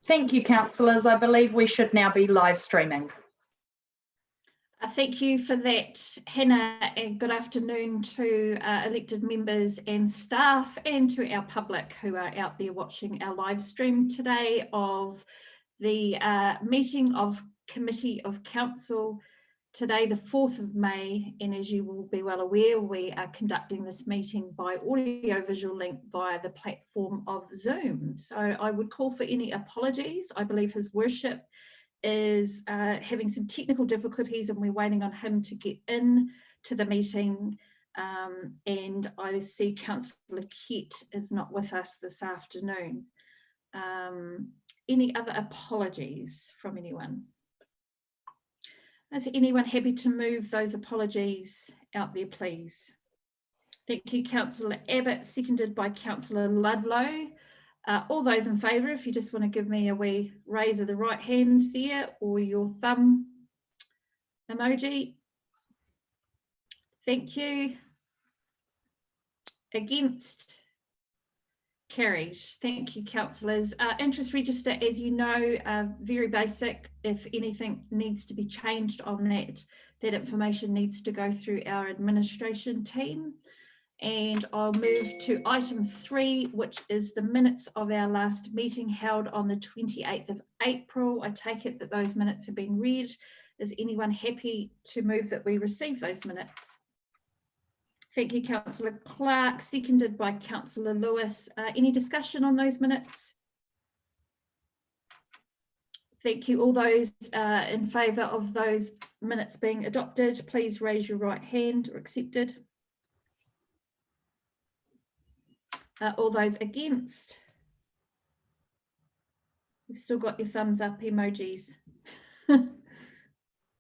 Thank you, councillors. I believe we should now be live streaming. Thank you for that, Hannah, and good afternoon to elected members and staff, and to our public who are out there watching our live stream today of the meeting of Committee of Council today, the 4th of May. And as you will be well aware, we are conducting this meeting by audio-visual link via the platform of Zoom. So I would call for any apologies. I believe His Worship is having some technical difficulties and we're waiting on him to get in to the meeting. And I see Councillor Kett is not with us this afternoon. Any other apologies from anyone? Is anyone happy to move those apologies out there, please? Thank you, Councillor Abbott, seconded by Councillor Ludlow. All those in favour, if you just want to give me a wee raise of the right hand there, or your thumb emoji. Thank you. Against? Carried. Thank you, councillors. Interest register, as you know, very basic. If anything needs to be changed on that, that information needs to go through our administration team. And I'll move to item 3, which is the minutes of our last meeting held on the 28th of April. I take it that those minutes have been read. Is anyone happy to move that we receive those minutes? Thank you, Councillor Clark, seconded by Councillor Lewis. Any discussion on those minutes? Thank you. All those in favour of those minutes being adopted, please raise your right hand or accepted. All those against? You've still got your thumbs up emojis.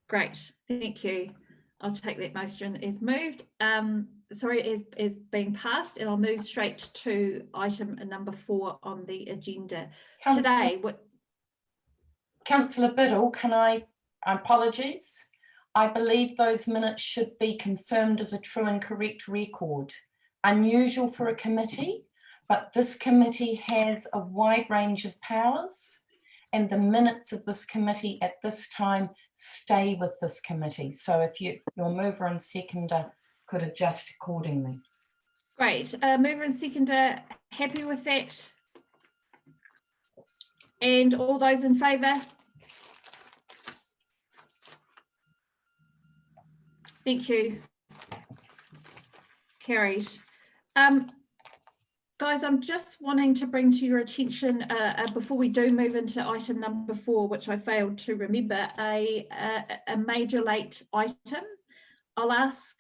Great, thank you. I'll take that motion as moved. As being passed, and I'll move straight to item number 4 on the agenda today. Councillor Biddle, apologies. I believe those minutes should be confirmed as a true and correct record. Unusual for a committee, but this committee has a wide range of powers, and the minutes of this committee at this time stay with this committee. So if your mover and seconder could adjust accordingly. Great. Mover and seconder, happy with that? And all those in favour? Thank you. Carried. Guys, I'm just wanting to bring to your attention, before we do move into item number 4, which I failed to remember, a major late item. I'll ask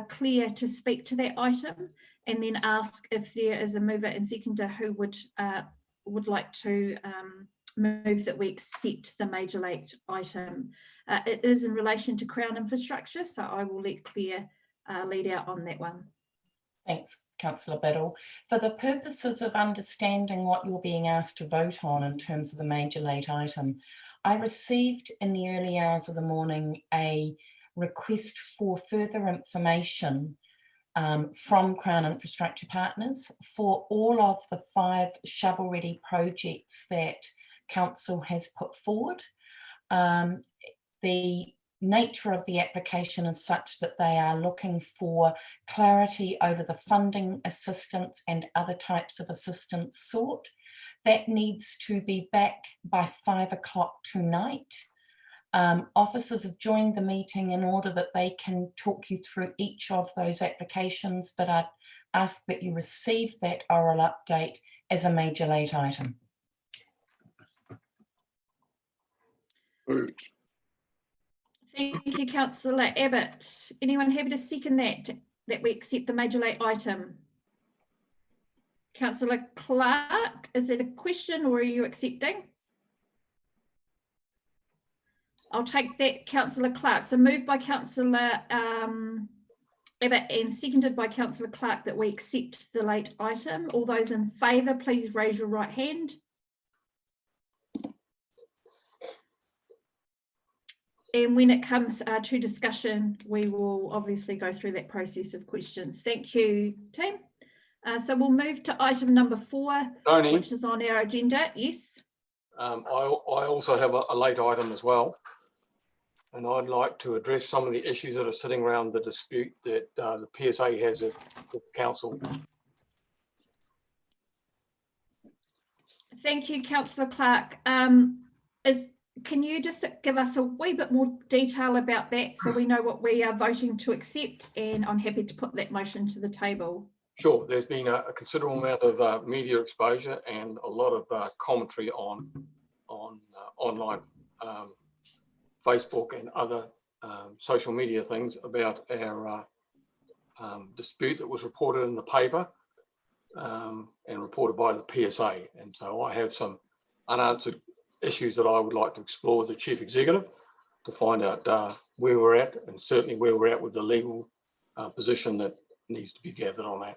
Claire to speak to that item, and then ask if there is a mover and seconder who would like to move that we accept the major late item. It is in relation to Crown infrastructure, so I will let Claire lead out on that one. Thanks, Councillor Biddle. For the purposes of understanding what you're being asked to vote on in terms of the major late item, I received in the early hours of the morning a request for further information from Crown Infrastructure Partners for all of the 5 shovel-ready projects that Council has put forward. The nature of the application is such that they are looking for clarity over the funding assistance and other types of assistance sought. That needs to be back by 5 o'clock tonight. Officers have joined the meeting in order that they can talk you through each of those applications, but I'd ask that you receive that oral update as a major late item. Moved. Thank you, Councillor Abbott. Anyone happy to second that we accept the major late item? Councillor Clark, is it a question or are you accepting? I'll take that, Councillor Clark. So moved by Councillor Abbott and seconded by Councillor Clark that we accept the late item. All those in favour, please raise your right hand. And when it comes to discussion, we will obviously go through that process of questions. Thank you, team. So we'll move to item number 4, Tony, which is on our agenda. Yes. I also have a late item as well. And I'd like to address some of the issues that are sitting around the dispute that the PSA has with the council. Thank you, Councillor Clark. Can you just give us a wee bit more detail about that so we know what we are voting to accept? And I'm happy to put that motion to the table. Sure, there's been a considerable amount of media exposure and a lot of commentary on online Facebook and other social media things about our dispute that was reported in the paper and reported by the PSA. And so I have some unanswered issues that I would like to explore with the Chief Executive to find out where we're at, and certainly where we're at with the legal position that needs to be gathered on that.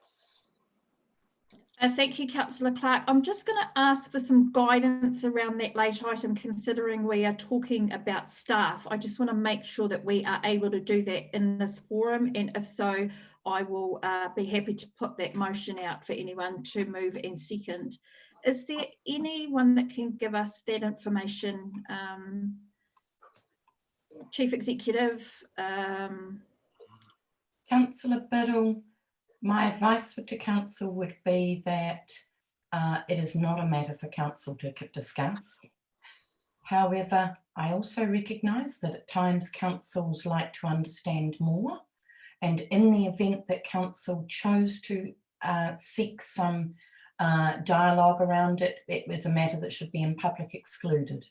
Thank you, Councillor Clark. I'm just going to ask for some guidance around that late item, considering we are talking about staff. I just want to make sure that we are able to do that in this forum, and if so, I will be happy to put that motion out for anyone to move and second. Is there anyone that can give us that information? Chief Executive. Councillor Biddle, my advice to council would be that it is not a matter for council to discuss. However, I also recognise that at times councils like to understand more, and in the event that council chose to seek some dialogue around it, it was a matter that should be in public excluded.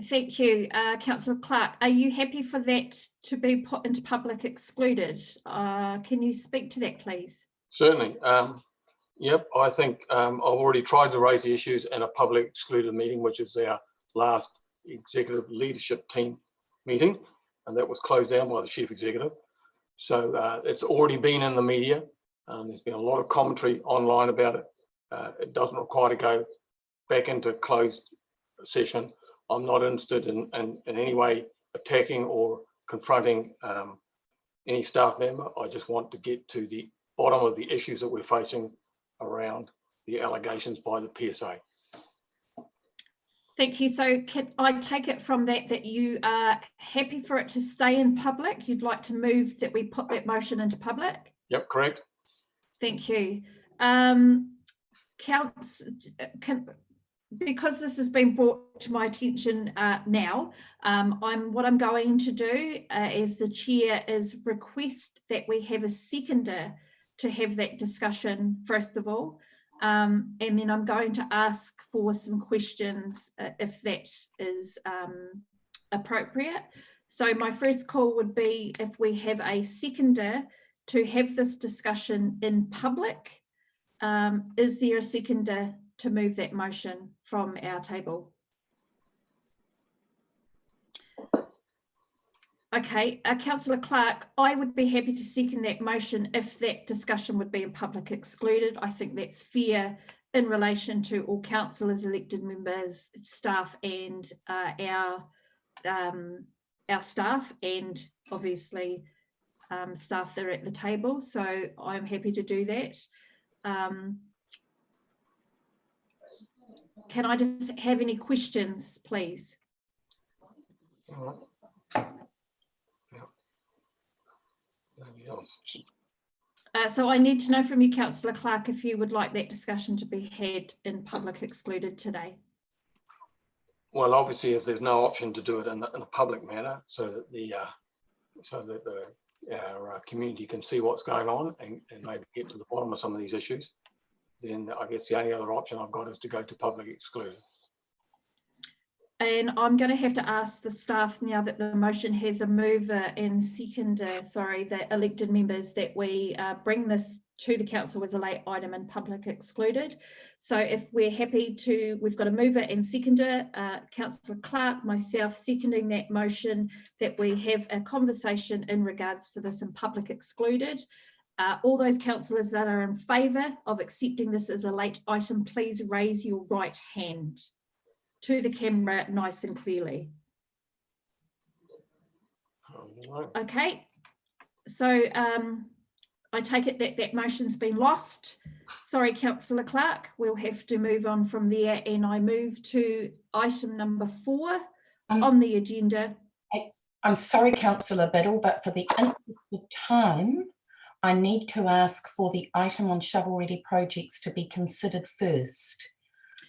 Thank you, Councillor Clark. Are you happy for that to be put into public excluded? Can you speak to that, please? Certainly. Yep, I think I've already tried to raise the issues in a public excluded meeting, which is our last executive leadership team meeting, and that was closed down by the Chief Executive. So it's already been in the media. There's been a lot of commentary online about it. It doesn't require to go back into closed session. I'm not interested in any way attacking or confronting any staff member. I just want to get to the bottom of the issues that we're facing around the allegations by the PSA. Thank you. So can I take it from that you are happy for it to stay in public? You'd like to move that we put that motion into public? Yep, correct. Thank you. Because this has been brought to my attention now, what I'm going to do as the chair is request that we have a seconder to have that discussion first of all, and then I'm going to ask for some questions if that is appropriate. So my first call would be if we have a seconder to have this discussion in public. Is there a seconder to move that motion from our table? Okay, Councillor Clark, I would be happy to second that motion if that discussion would be in public excluded. I think that's fair in relation to all councillors, elected members, staff, and our staff, and obviously staff that are at the table. So I'm happy to do that. Can I just have any questions, please? All right. So I need to know from you, Councillor Clark, if you would like that discussion to be had in public excluded today. Well, obviously, if there's no option to do it in a public manner, so that our community can see what's going on and maybe get to the bottom of some of these issues, then I guess the only other option I've got is to go to public exclusion. And I'm going to have to ask the staff now that the motion has a mover and seconder, the elected members, that we bring this to the council as a late item in public excluded. So if we're happy to, we've got a mover and seconder, Councillor Clark, myself seconding that motion, that we have a conversation in regards to this in public excluded. All those councillors that are in favour of accepting this as a late item, please raise your right hand to the camera nice and clearly. Okay, so I take it that that motion's been lost. Sorry, Councillor Clark, we'll have to move on from there, and I move to item number 4 on the agenda. I'm sorry, Councillor Biddle, but for the interest of time, I need to ask for the item on shovel-ready projects to be considered first.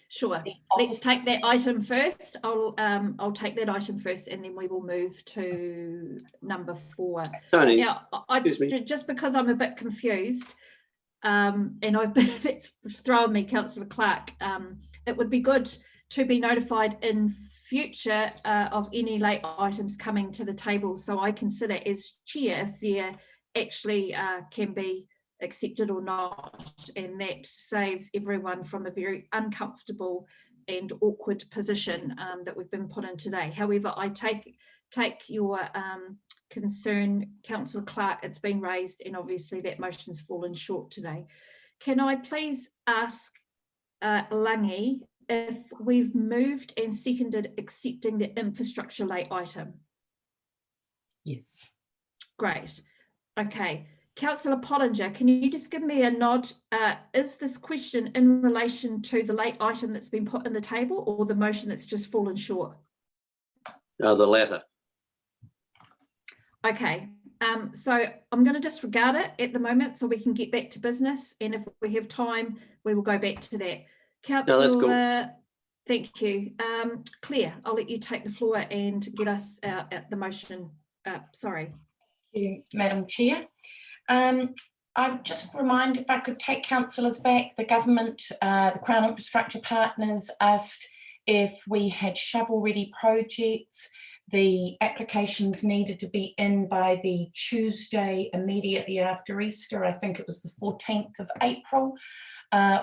Sure, let's take that item first. I'll take that item first, and then we will move to number 4. Tony, Now, just because I'm a bit confused, and I've been, it's thrown me, Councillor Clark, it would be good to be notified in future of any late items coming to the table, so I consider as chair if there actually can be accepted or not, and that saves everyone from a very uncomfortable and awkward position that we've been put in today. However, I take your concern, Councillor Clark. It's been raised, and obviously that motion's fallen short today. Can I please ask Langi if we've moved and seconded accepting the infrastructure late item? Yes. Great. Okay. Councillor Pottinger, can you just give me a nod? Is this question in relation to the late item that's been put in the table, or the motion that's just fallen short? the latter. Okay, so I'm going to disregard it at the moment so we can get back to business, and if we have time, we will go back to that. Councillor, that's cool. Thank you. Claire, I'll let you take the floor and get us at the motion. Sorry. Thank you, Madam Chair. I would just remind, if I could take councillors back, the government, the Crown Infrastructure Partners asked if we had shovel-ready projects. The applications needed to be in by the Tuesday immediately after Easter. I think it was the 14th of April.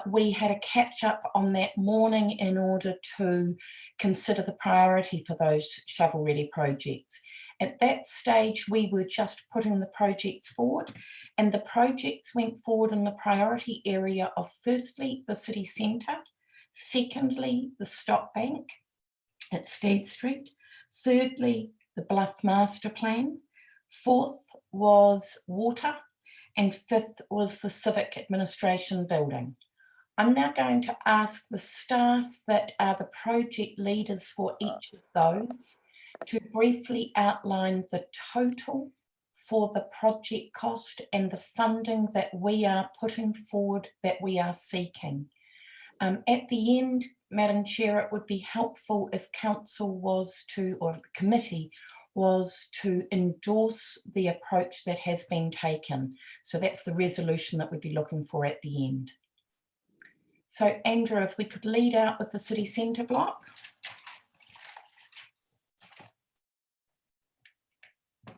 We had a catch up on that morning in order to consider the priority for those shovel-ready projects. At that stage, we were just putting the projects forward, and the projects went forward in the priority area of firstly, the city centre, secondly, the Stop Bank at Stead Street, thirdly, the Bluff Master Plan, fourth was water, and fifth was the Civic Administration Building. I'm now going to ask the staff that are the project leaders for each of those to briefly outline the total for the project cost and the funding that we are putting forward, that we are seeking. At the end, Madam Chair, it would be helpful if council was to, or the committee was to endorse the approach that has been taken. So that's the resolution that we'd be looking for at the end. So Andrew, if we could lead out with the city centre block.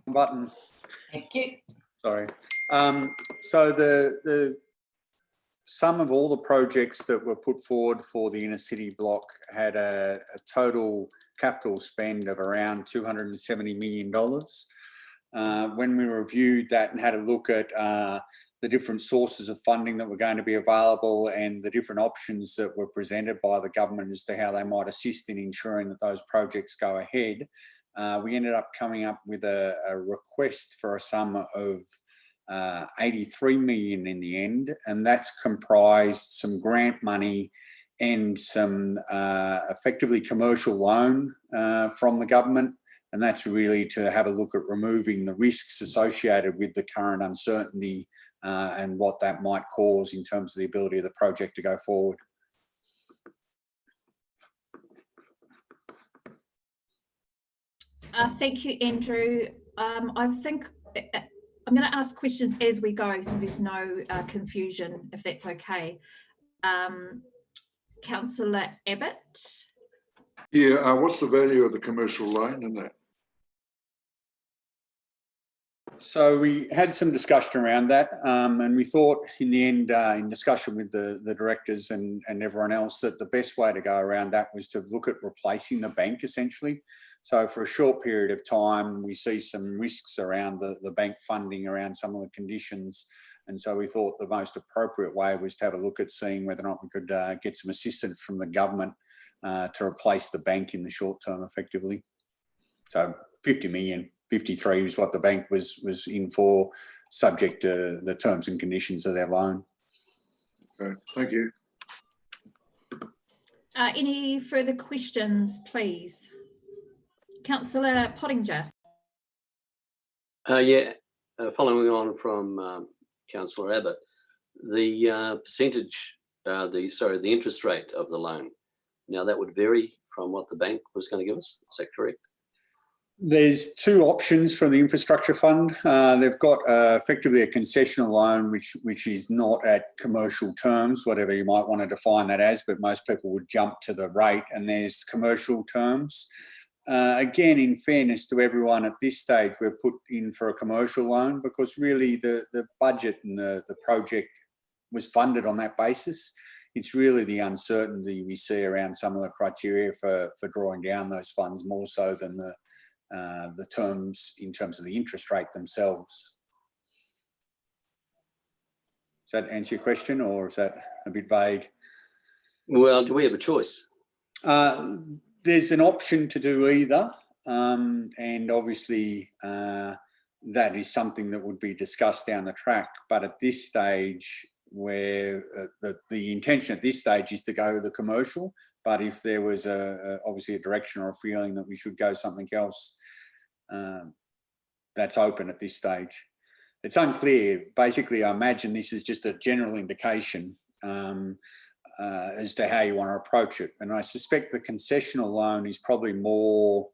Button. Thank you. Sorry. So the sum of all the projects that were put forward for the inner city block had a total capital spend of around $270 million. When we reviewed that and had a look at the different sources of funding that were going to be available and the different options that were presented by the government as to how they might assist in ensuring that those projects go ahead, we ended up coming up with a request for a sum of 83 million in the end, and that's comprised some grant money and some effectively commercial loan from the government, and that's really to have a look at removing the risks associated with the current uncertainty and what that might cause in terms of the ability of the project to go forward. Thank you, Andrew. I think I'm going to ask questions as we go, so there's no confusion, if that's okay. Councillor Abbott. Yeah, what's the value of the commercial loan in that? So we had some discussion around that, and we thought in the end, in discussion with the directors and everyone else, that the best way to go around that was to look at replacing the bank essentially. So for a short period of time, we see some risks around the bank funding around some of the conditions. And so we thought the most appropriate way was to have a look at seeing whether or not we could get some assistance from the government to replace the bank in the short term effectively. So 50 million 53 is what the bank was in for, subject to the terms and conditions of their loan. Okay, thank you. Any further questions, please? Councillor Pottinger. Yeah, following on from Councillor Abbott, the percentage, the interest rate of the loan. Now that would vary from what the bank was going to give us. Is that correct? There's two options from the infrastructure fund. They've got effectively a concessional loan, which is not at commercial terms, whatever you might want to define that as, but most people would jump to the rate, and there's commercial terms. Again, in fairness to everyone at this stage, we're put in for a commercial loan because really the budget and the project was funded on that basis. It's really the uncertainty we see around some of the criteria for drawing down those funds more so than the terms in terms of the interest rate themselves. Does that answer your question, or is that a bit vague? Well, do we have a choice? There's an option to do either, and obviously that is something that would be discussed down the track. But at this stage, where the intention at this stage is to go the commercial, but if there was obviously a direction or a feeling that we should go something else, that's open at this stage. It's unclear. Basically, I imagine this is just a general indication as to how you want to approach it. And I suspect the concessional loan is probably more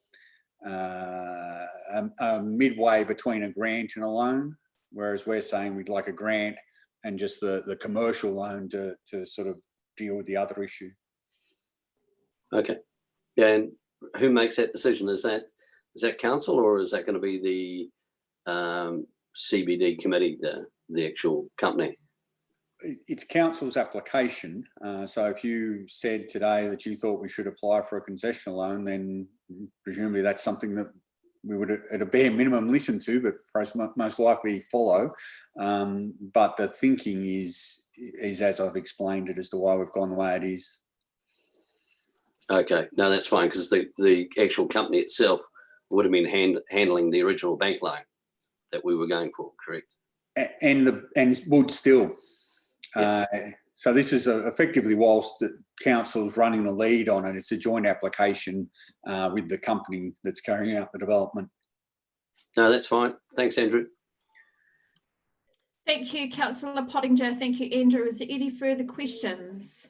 midway between a grant and a loan, whereas we're saying we'd like a grant and just the commercial loan to sort of deal with the other issue. Okay. And who makes that decision? Is that council, or is that going to be the CBD committee, the actual company? It's council's application. So if you said today that you thought we should apply for a concessional loan, then presumably that's something that we would at a bare minimum listen to, but most likely follow. But the thinking is as I've explained it as to why we've gone the way it is. Okay, no, that's fine, because the actual company itself would have been handling the original bank loan that we were going for, correct? And would still. Yeah. So this is effectively, whilst the council's running the lead on it, it's a joint application with the company that's carrying out the development. No, that's fine. Thanks, Andrew. Thank you, Councillor Pottinger. Thank you, Andrew. Is there any further questions?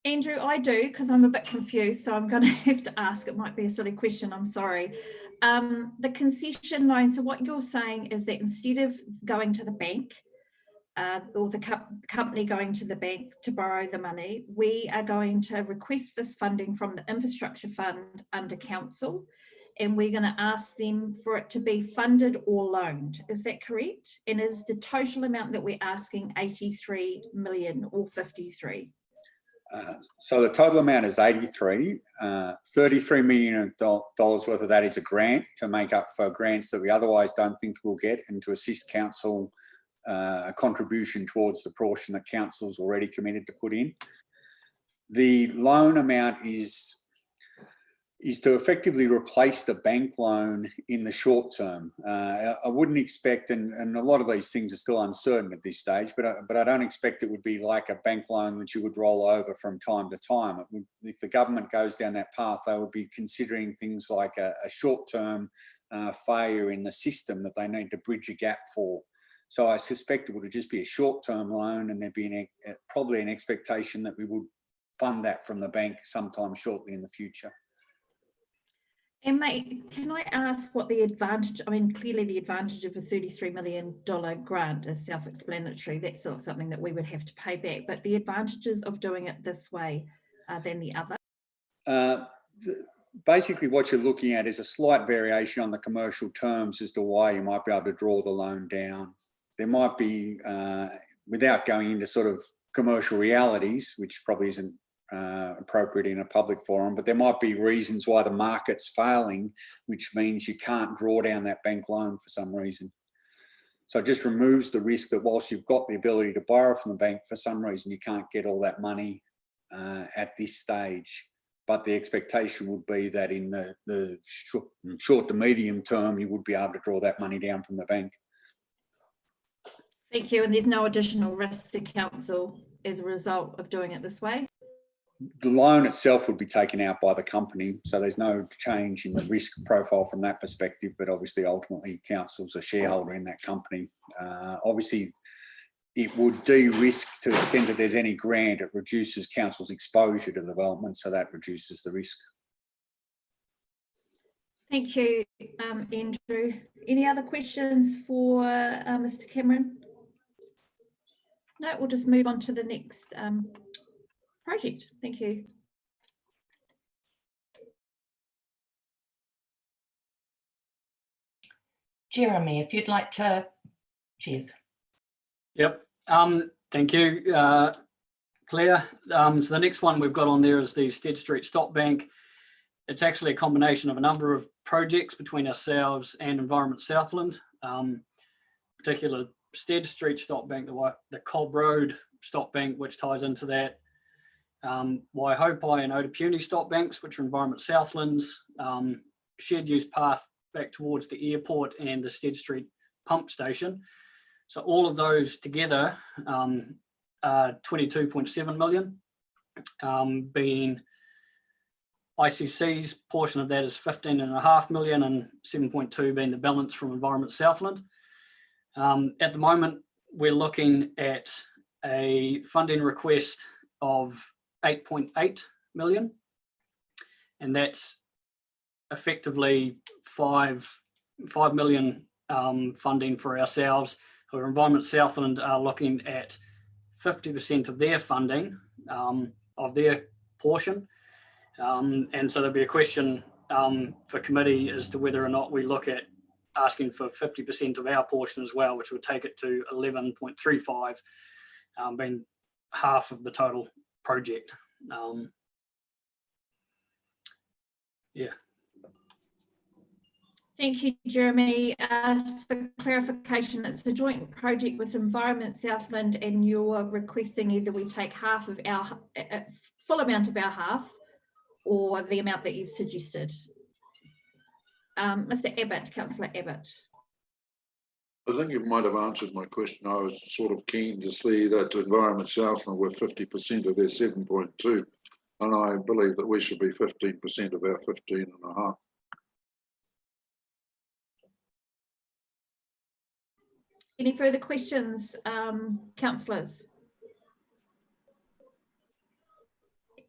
Andrew, I do, because I'm a bit confused, so I'm going to have to ask. It might be a silly question, I'm sorry. The concession loan, so what you're saying is that instead of going to the bank, or the company going to the bank to borrow the money, we are going to request this funding from the infrastructure fund under council, and we're going to ask them for it to be funded or loaned. Is that correct? And is the total amount that we're asking 83 million or 53? So the total amount is 83. $33 million worth of that is a grant to make up for grants that we otherwise don't think we'll get, and to assist council a contribution towards the portion that council's already committed to put in. The loan amount is to effectively replace the bank loan in the short term. I wouldn't expect, and a lot of these things are still uncertain at this stage, but I don't expect it would be like a bank loan that you would roll over from time to time. If the government goes down that path, they would be considering things like a short-term failure in the system that they need to bridge a gap for. So I suspect it would just be a short-term loan, and there'd be probably an expectation that we would fund that from the bank sometime shortly in the future. And mate, can I ask what the advantage, I mean, clearly the advantage of a $33 million grant is self-explanatory. That's not something that we would have to pay back, but the advantages of doing it this way than the other? Basically what you're looking at is a slight variation on the commercial terms as to why you might be able to draw the loan down. There might be, without going into sort of commercial realities, which probably isn't appropriate in a public forum, but there might be reasons why the market's failing, which means you can't draw down that bank loan for some reason. So it just removes the risk that whilst you've got the ability to borrow from the bank, for some reason you can't get all that money at this stage. but the expectation would be that in the short to medium term, you would be able to draw that money down from the bank. Thank you. And there's no additional risk to council as a result of doing it this way? The loan itself would be taken out by the company, so there's no change in the risk profile from that perspective, but obviously ultimately council's a shareholder in that company. Obviously it would de-risk to the extent that there's any grant, it reduces council's exposure to development, so that reduces the risk. Thank you, Andrew. Any other questions for Mr. Cameron? No, we'll just move on to the next project. Thank you. Jeremy, if you'd like to, cheers. Yep, thank you, Claire. So the next one we've got on there is the Stead Street Stop Bank. It's actually a combination of a number of projects between ourselves and Environment Southland, particular Stead Street Stop Bank, the Cobb Road Stop Bank, which ties into that, Waihopai and Otapuni Stop Banks, which are Environment Southland's, shared use path back towards the airport and the Stead Street pump station. So all of those together are 22.7 million, being ICC's portion of that is 15.5 million and 7.2 being the balance from Environment Southland. At the moment, we're looking at a funding request of 8.8 million, and that's effectively 5 million funding for ourselves. Our Environment Southland are looking at 50% of their funding, of their portion. And so there'll be a question for committee as to whether or not we look at asking for 50% of our portion as well, which would take it to 11.35, being half of the total project. Yeah. Thank you, Jeremy. For clarification, it's a joint project with Environment Southland, and you're requesting either we take half of our full amount of our half, or the amount that you've suggested. Mr. Abbott, Councillor Abbott. I think you might have answered my question. I was sort of keen to see that Environment Southland were 50% of their 7.2, and I believe that we should be 15% of our 15.5. Any further questions, councillors?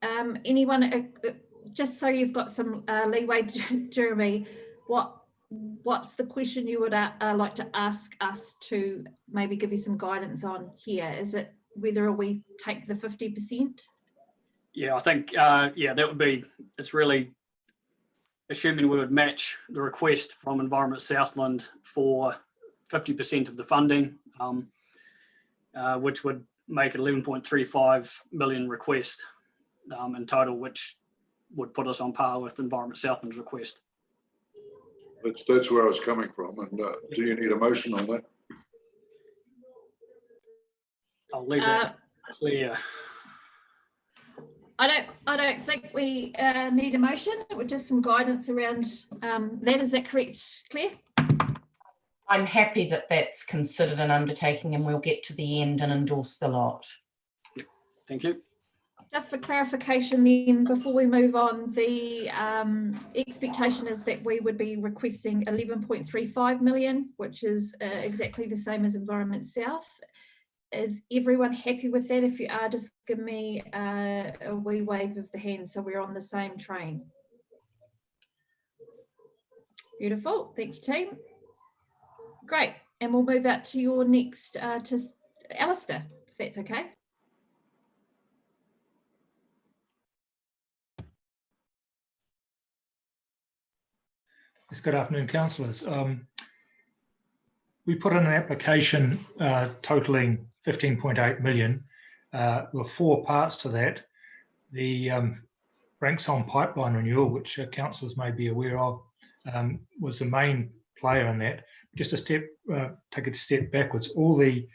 Anyone, just so you've got some leeway, Jeremy, what's the question you would like to ask us to maybe give you some guidance on here? Is it whether we take the 50%? Yeah, I think, yeah, that would be, it's really assuming we would match the request from Environment Southland for 50% of the funding, which would make it 11.35 million request in total, which would put us on par with Environment Southland's request. That's where I was coming from. And do you need a motion on that? I'll leave that clear. I don't think we need a motion. It was just some guidance around that. Is that correct, Claire? I'm happy that that's considered an undertaking, and we'll get to the end and endorse the lot. Thank you. Just for clarification then, before we move on, the expectation is that we would be requesting 11.35 million, which is exactly the same as Environment South. Is everyone happy with that? If you are, just give me a wee wave of the hand so we're on the same train. Beautiful, thank you, team. Great, and we'll move out to your next, to Alistair, if that's okay. Yes, good afternoon, councillors. We put in an application totaling 15.8 million. There were 4 parts to that. The Branksholm pipeline renewal, which councillors may be aware of, was the main player in that. Just take a step backwards, all the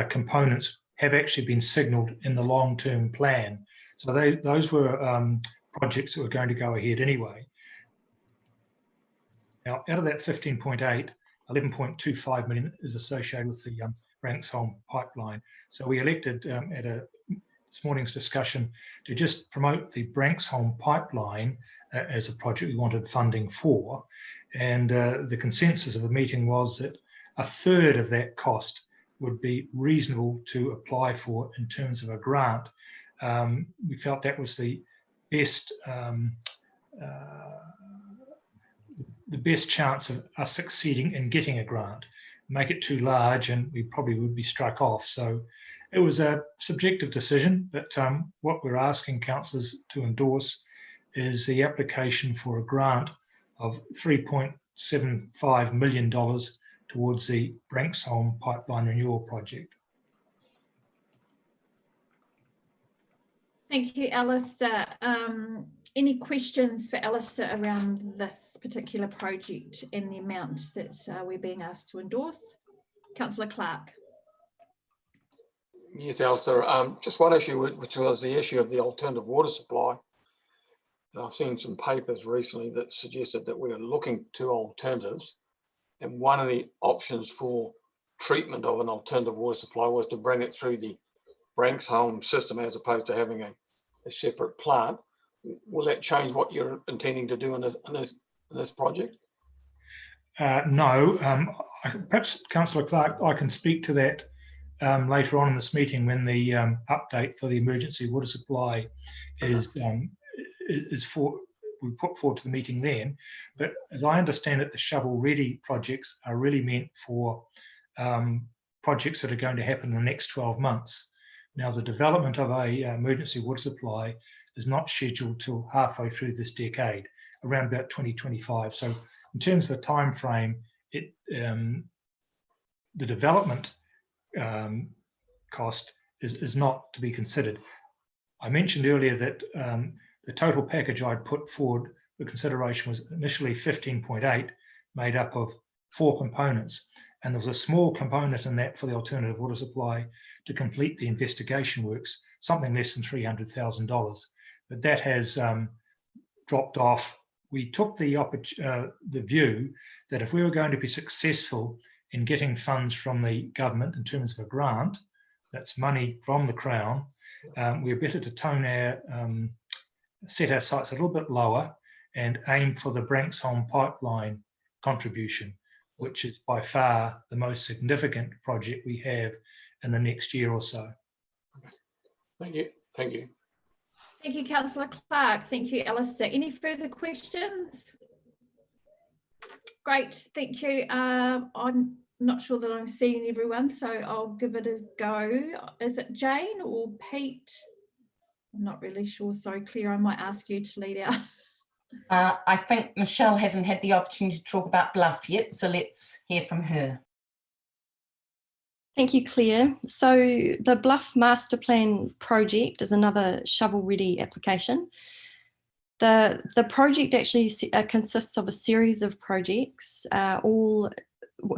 components have actually been signalled in the long-term plan. So those were projects that were going to go ahead anyway. Now, out of that 15.8, 11.25 million is associated with the Branksholm pipeline. So we elected at this morning's discussion to just promote the Branksholm pipeline as a project we wanted funding for. And the consensus of the meeting was that a third of that cost would be reasonable to apply for in terms of a grant. We felt that was the best chance of us succeeding in getting a grant. Make it too large and we probably would be struck off. So it was a subjective decision, but what we're asking councillors to endorse is the application for a grant of $3.75 million towards the Branksholm Pipeline Renewal Project. Thank you, Alistair. Any questions for Alistair around this particular project and the amount that we're being asked to endorse? Councillor Clark. Yes, Alistair. Just one issue, which was the issue of the alternative water supply. And I've seen some papers recently that suggested that we're looking to alternatives. And one of the options for treatment of an alternative water supply was to bring it through the Branksholm system as opposed to having a separate plant. Will that change what you're intending to do in this project? No. Perhaps, Councillor Clark, I can speak to that later on in this meeting when the update for the emergency water supply is we put forward to the meeting then. But as I understand it, the shovel-ready projects are really meant for projects that are going to happen in the next 12 months. Now, the development of a emergency water supply is not scheduled till halfway through this decade, around about 2025. So in terms of a time frame, the development cost is not to be considered. I mentioned earlier that the total package I'd put forward for consideration was initially 15.8, made up of 4 components. And there was a small component in that for the alternative water supply to complete the investigation works, something less than $300,000. But that has dropped off. We took the view that if we were going to be successful in getting funds from the government in terms of a grant, that's money from the Crown, we're better to tone set our sights a little bit lower and aim for the Branksholm pipeline contribution, which is by far the most significant project we have in the next year or so. Thank you. Thank you. Thank you, Councillor Clark. Thank you, Alistair. Any further questions? Great, thank you. I'm not sure that I'm seeing everyone, so I'll give it a go. Is it Jane or Pete? I'm not really sure. Sorry, Claire, I might ask you to lead out. I think Michelle hasn't had the opportunity to talk about Bluff yet, so let's hear from her. Thank you, Claire. So the Bluff Master Plan project is another shovel-ready application. The project actually consists of a series of projects, all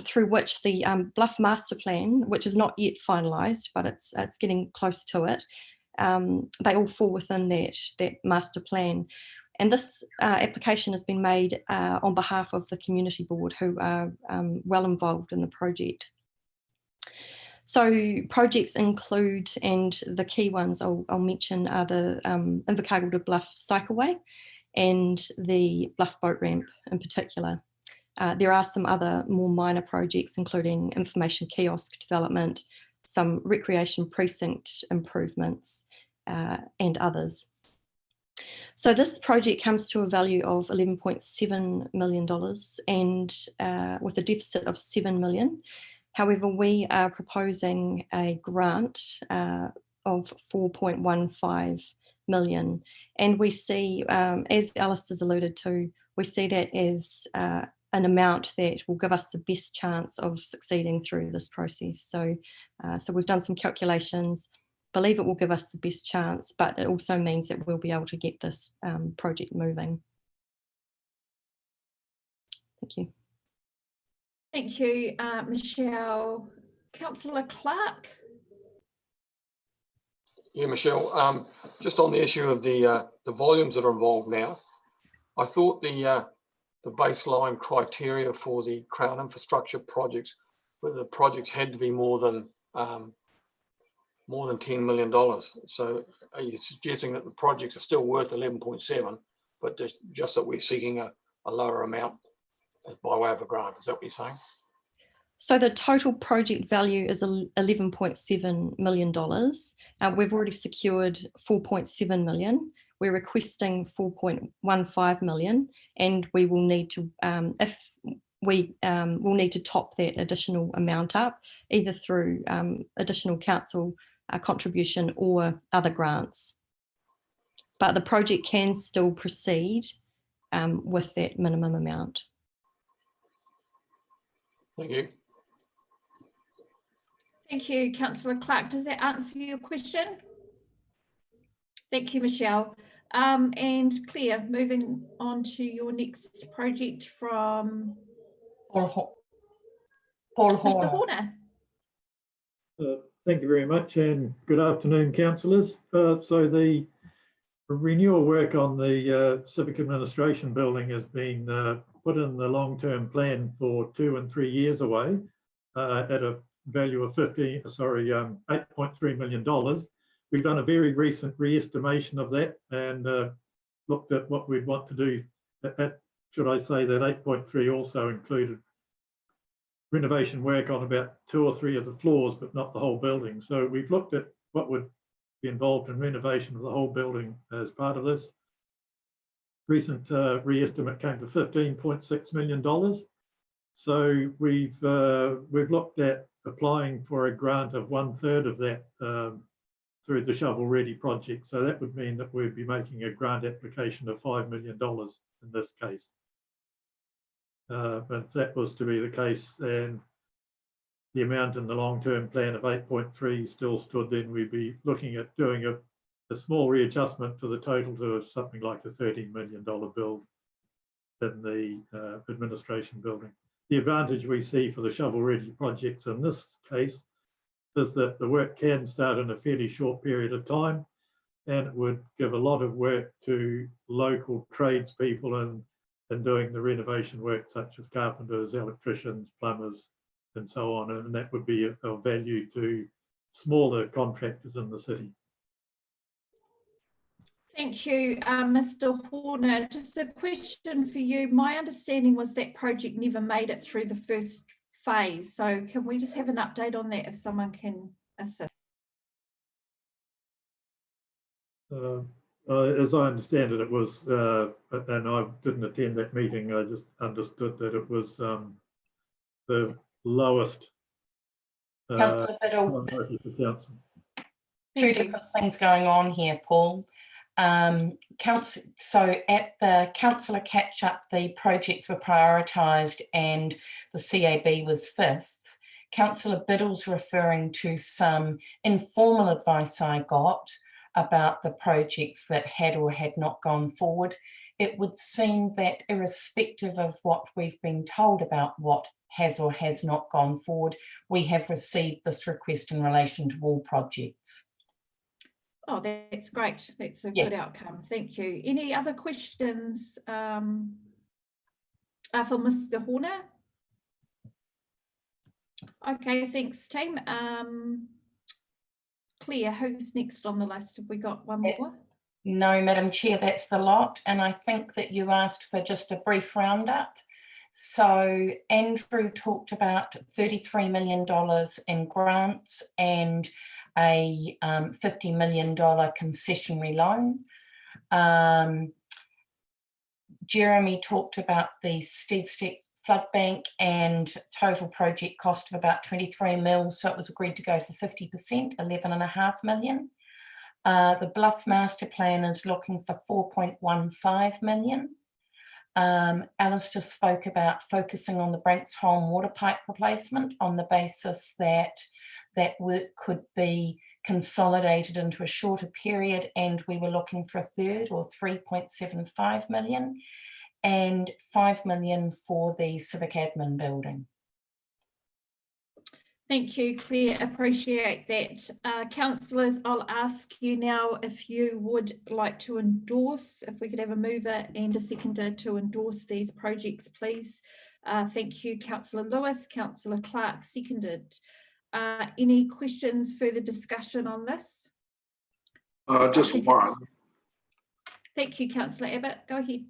through which the Bluff Master Plan, which is not yet finalised, but it's getting close to it, they all fall within that master plan. And this application has been made on behalf of the Community Board, who are well involved in the project. So projects include, and the key ones I'll mention are the Invercargill to Bluff Cycleway and the Bluff Boat Ramp in particular. There are some other more minor projects, including information kiosk development, some recreation precinct improvements, and others. So this project comes to a value of $11.7 million and with a deficit of $7 million. However, we are proposing a grant of $4.15 million. And we see, as Alistair's alluded to, we see that as an amount that will give us the best chance of succeeding through this process. So, so we've done some calculations, believe it will give us the best chance, but it also means that we'll be able to get this project moving. Thank you. Thank you, Michelle. Councillor Clark. Yeah, Michelle, just on the issue of the volumes that are involved now, I thought the baseline criteria for the Crown infrastructure projects, where the projects had to be more than $10 million. So are you suggesting that the projects are still worth 11.7, but just that we're seeking a lower amount by way of a grant? Is that what you're saying? So the total project value is $11.7 million. We've already secured 4.7 million. We're requesting 4.15 million, and we will need to, we'll need to top that additional amount up, either through additional council contribution or other grants. But the project can still proceed with that minimum amount. Thank you. Thank you, Councillor Clark. Does that answer your question? Thank you, Michelle. And Claire, moving on to your next project from Paul Mr. Horner. Horner. Thank you very much, and good afternoon, councillors. So the renewal work on the Civic Administration building has been put in the long-term plan for 2 and 3 years away at a value of $8.3 million. We've done a very recent re-estimation of that and looked at what we'd want to do. Should I say that 8.3 also included renovation work on about 2 or 3 of the floors, but not the whole building. So we've looked at what would be involved in renovation of the whole building as part of this. Recent re-estimate came to $15.6 million. So we've looked at applying for a grant of 1/3 of that through the Shovel Ready project. So that would mean that we'd be making a grant application of $5 million in this case. But if that was to be the case, and the amount in the long-term plan of 8.3 still stood, then we'd be looking at doing a small readjustment to the total to something like a $13 million build in the administration building. The advantage we see for the Shovel Ready projects in this case is that the work can start in a fairly short period of time, and it would give a lot of work to local tradespeople in doing the renovation work, such as carpenters, electricians, plumbers, and so on. And that would be of value to smaller contractors in the city. Thank you, Mr. Horner. Just a question for you. My understanding was that project never made it through the first phase. So can we just have an update on that if someone can assist? As I understand it, it was, and I didn't attend that meeting, I just understood that it was the lowest. Councillor Biddle, two different things going on here, Paul. So at the councillor catch-up, the projects were prioritised and the CAB was 5th. Councillor Biddle's referring to some informal advice I got about the projects that had or had not gone forward. It would seem that irrespective of what we've been told about what has or has not gone forward, we have received this request in relation to all projects. Oh, that's great. That's a good outcome. Thank you. Any other questions for Mr. Horner? Okay, thanks, team. Claire, who's next on the list? Have we got one more? No, Madam Chair, that's the lot. And I think that you asked for just a brief roundup. So Andrew talked about $33 million in grants and a $50 million concessionary loan. Jeremy talked about the Steadstick flood bank and total project cost of about 23 mil. So it was agreed to go for 50%, 11.5 million. The Bluff master plan is looking for 4.15 million. Alistair spoke about focusing on the Branksholm water pipe replacement on the basis that that work could be consolidated into a shorter period, and we were looking for a third, or 3.75 million, and 5 million for the civic admin building. Thank you, Claire. Appreciate that. Councillors, I'll ask you now if you would like to endorse, if we could have a mover and a seconder to endorse these projects, please. Thank you, Councillor Lewis. Councillor Clark seconded. Any questions, further discussion on this? Just one, Thank you, Councillor Abbott. Go ahead.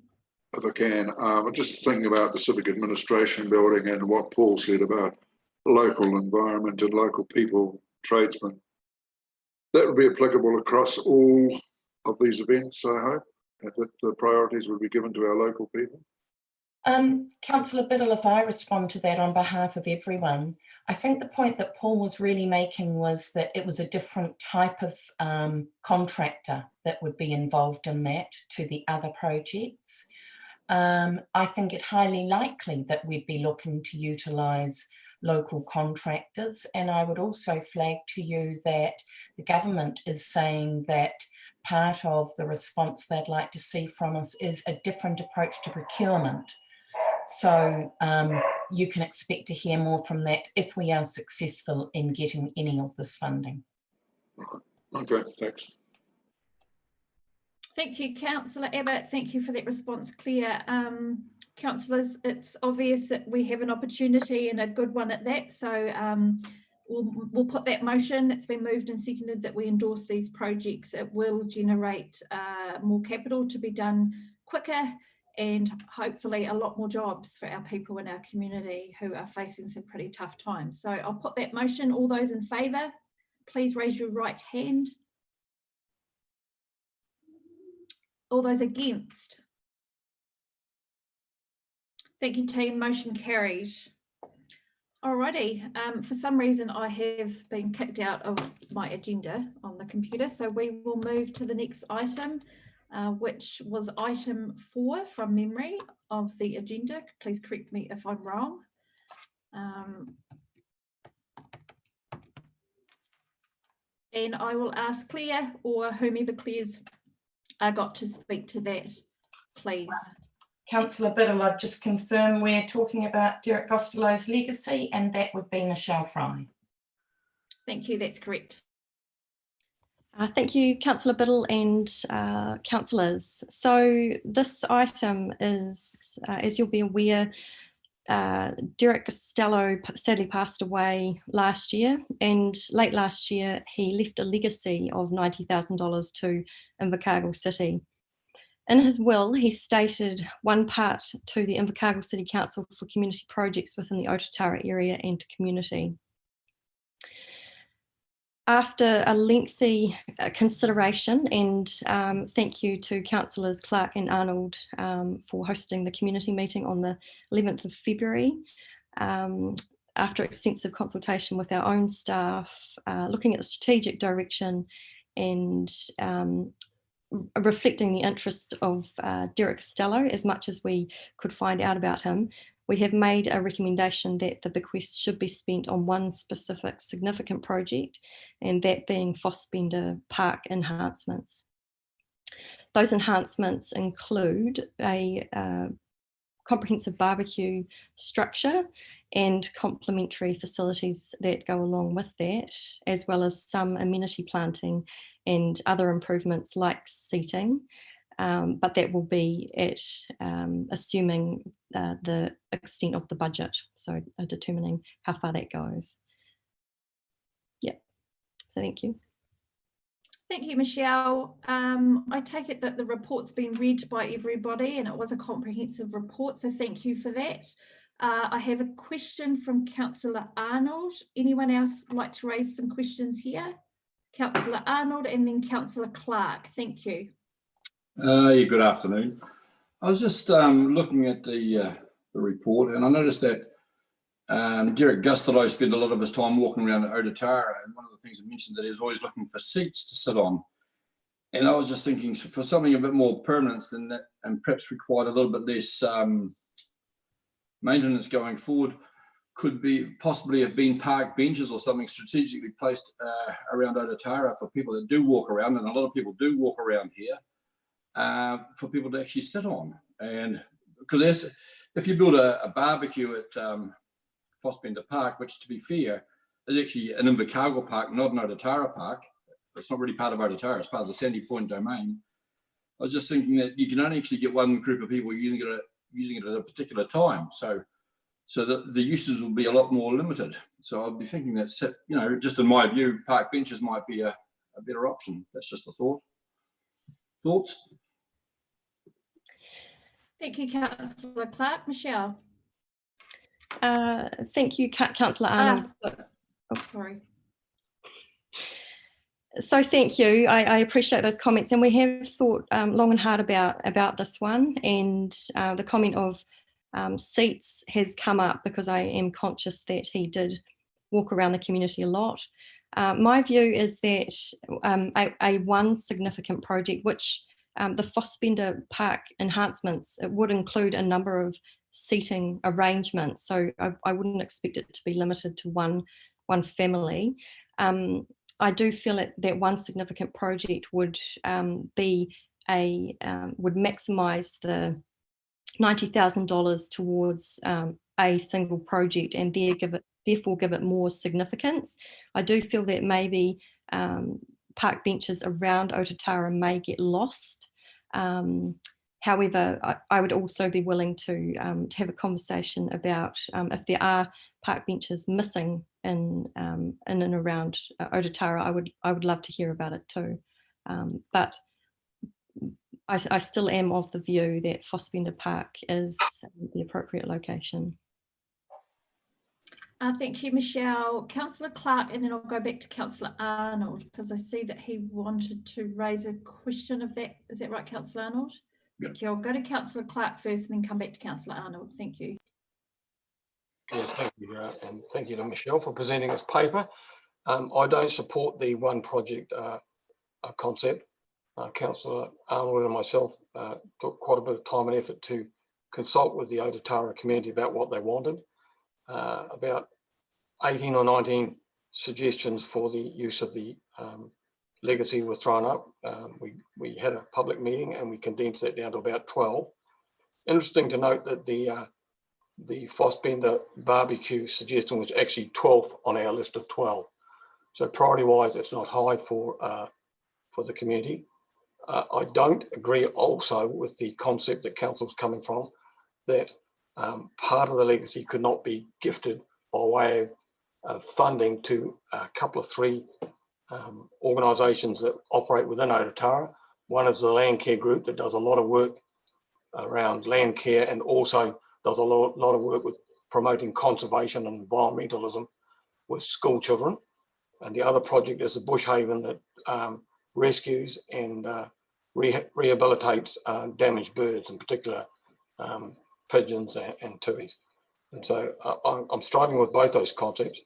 if I can. I'm just thinking about the Civic Administration Building and what Paul said about local environment and local people, tradesmen. That would be applicable across all of these events, I hope, that the priorities would be given to our local people. Councillor Biddle, if I respond to that on behalf of everyone, I think the point that Paul was really making was that it was a different type of contractor that would be involved in that to the other projects. I think it highly likely that we'd be looking to utilise local contractors, and I would also flag to you that the government is saying that part of the response they'd like to see from us is a different approach to procurement. So you can expect to hear more from that if we are successful in getting any of this funding. Okay, thanks. Thank you, Councillor Abbott. Thank you for that response, Claire. Councillors, it's obvious that we have an opportunity and a good one at that. So we'll put that motion that's been moved and seconded that we endorse these projects. It will generate more capital to be done quicker and hopefully a lot more jobs for our people in our community who are facing some pretty tough times. So I'll put that motion. All those in favour, please raise your right hand. All those against? Thank you, team. Motion carries. Alrighty. For some reason, I have been kicked out of my agenda on the computer, so we will move to the next item, which was item 4 from memory of the agenda. Please correct me if I'm wrong. And I will ask Claire or whomever Claire's got to speak to that, please. Councillor Biddle, I'd just confirm we're talking about Derek Costello's legacy, and that would be Michelle Fry. Thank you, that's correct. Thank you, Councillor Biddle and councillors. So this item is, as you'll be aware, Derek Costello sadly passed away last year, and late last year he left a legacy of $90,000 to Invercargill City. In his will, he stated one part to the Invercargill City Council for community projects within the Ototara area and community. After a lengthy consideration, and thank you to Councillors Clark and Arnold for hosting the community meeting on the 11th of February, after extensive consultation with our own staff, looking at the strategic direction and reflecting the interest of Derek Costello as much as we could find out about him, we have made a recommendation that the bequest should be spent on one specific significant project, and that being Fossbender Park enhancements. Those enhancements include a comprehensive barbecue structure and complementary facilities that go along with that, as well as some amenity planting and other improvements like seating, but that will be at assuming the extent of the budget, so determining how far that goes. Yeah, so thank you. Thank you, Michelle. I take it that the report's been read by everybody and it was a comprehensive report, so thank you for that. I have a question from Councillor Arnold. Anyone else like to raise some questions here? Councillor Arnold and then Councillor Clark. Thank you. Yeah, good afternoon. I was just looking at the report, and I noticed that Derek Costello spent a lot of his time walking around at Ototara, and one of the things he mentioned that he was always looking for seats to sit on. And I was just thinking, for something a bit more permanent than that, and perhaps required a little bit less maintenance going forward, could be possibly have been park benches or something strategically placed around Ototara for people that do walk around, and a lot of people do walk around here, for people to actually sit on. And because if you build a barbecue at Fossbender Park, which to be fair, is actually an Invercargill park, not an Otatara park. It's not really part of Otatara, it's part of the Sandy Point domain. I was just thinking that you can only actually get one group of people using it at a particular time. So the uses will be a lot more limited. So I'd be thinking that, you know, just in my view, park benches might be a better option. That's just a thought. Thoughts? Thank you, Councillor Clark. Michelle. Thank you, Councillor Arnold. Sorry. So thank you. I appreciate those comments, and we have thought long and hard about this one, and the comment of seats has come up because I am conscious that he did walk around the community a lot. My view is that a one significant project, which the Fossbender Park enhancements, it would include a number of seating arrangements, so I wouldn't expect it to be limited to one family. I do feel that one significant project would would maximise the $90,000 towards a single project, and therefore give it more significance. I do feel that maybe park benches around Otatara may get lost. However, I would also be willing to have a conversation about if there are park benches missing in and around Otatara. I would love to hear about it too. But I still am of the view that Fossbender Park is the appropriate location. Thank you, Michelle. Councillor Clark, and then I'll go back to Councillor Arnold because I see that he wanted to raise a question of that. Is that right, Councillor Arnold? Yeah. Thank you. I'll go to Councillor Clark first and then come back to Councillor Arnold. Thank you. Yes, thank you, and thank you to Michelle for presenting this paper. I don't support the one project concept. Councillor Arnold and myself took quite a bit of time and effort to consult with the Otatara community about what they wanted. About 18 or 19 suggestions for the use of the legacy were thrown up. We had a public meeting and we condensed that down to about 12. Interesting to note that the Fossbender barbecue suggestion was actually 12th on our list of 12. So priority wise, it's not high for the community. I don't agree also with the concept that council's coming from, that part of the legacy could not be gifted by way of funding to a couple of three organisations that operate within Otatara. One is the Land Care Group that does a lot of work around land care and also does a lot of work with promoting conservation and environmentalism with school children. And the other project is the Bush Haven that rescues and rehabilitates damaged birds, in particular pigeons and tuis. And so I'm struggling with both those concepts.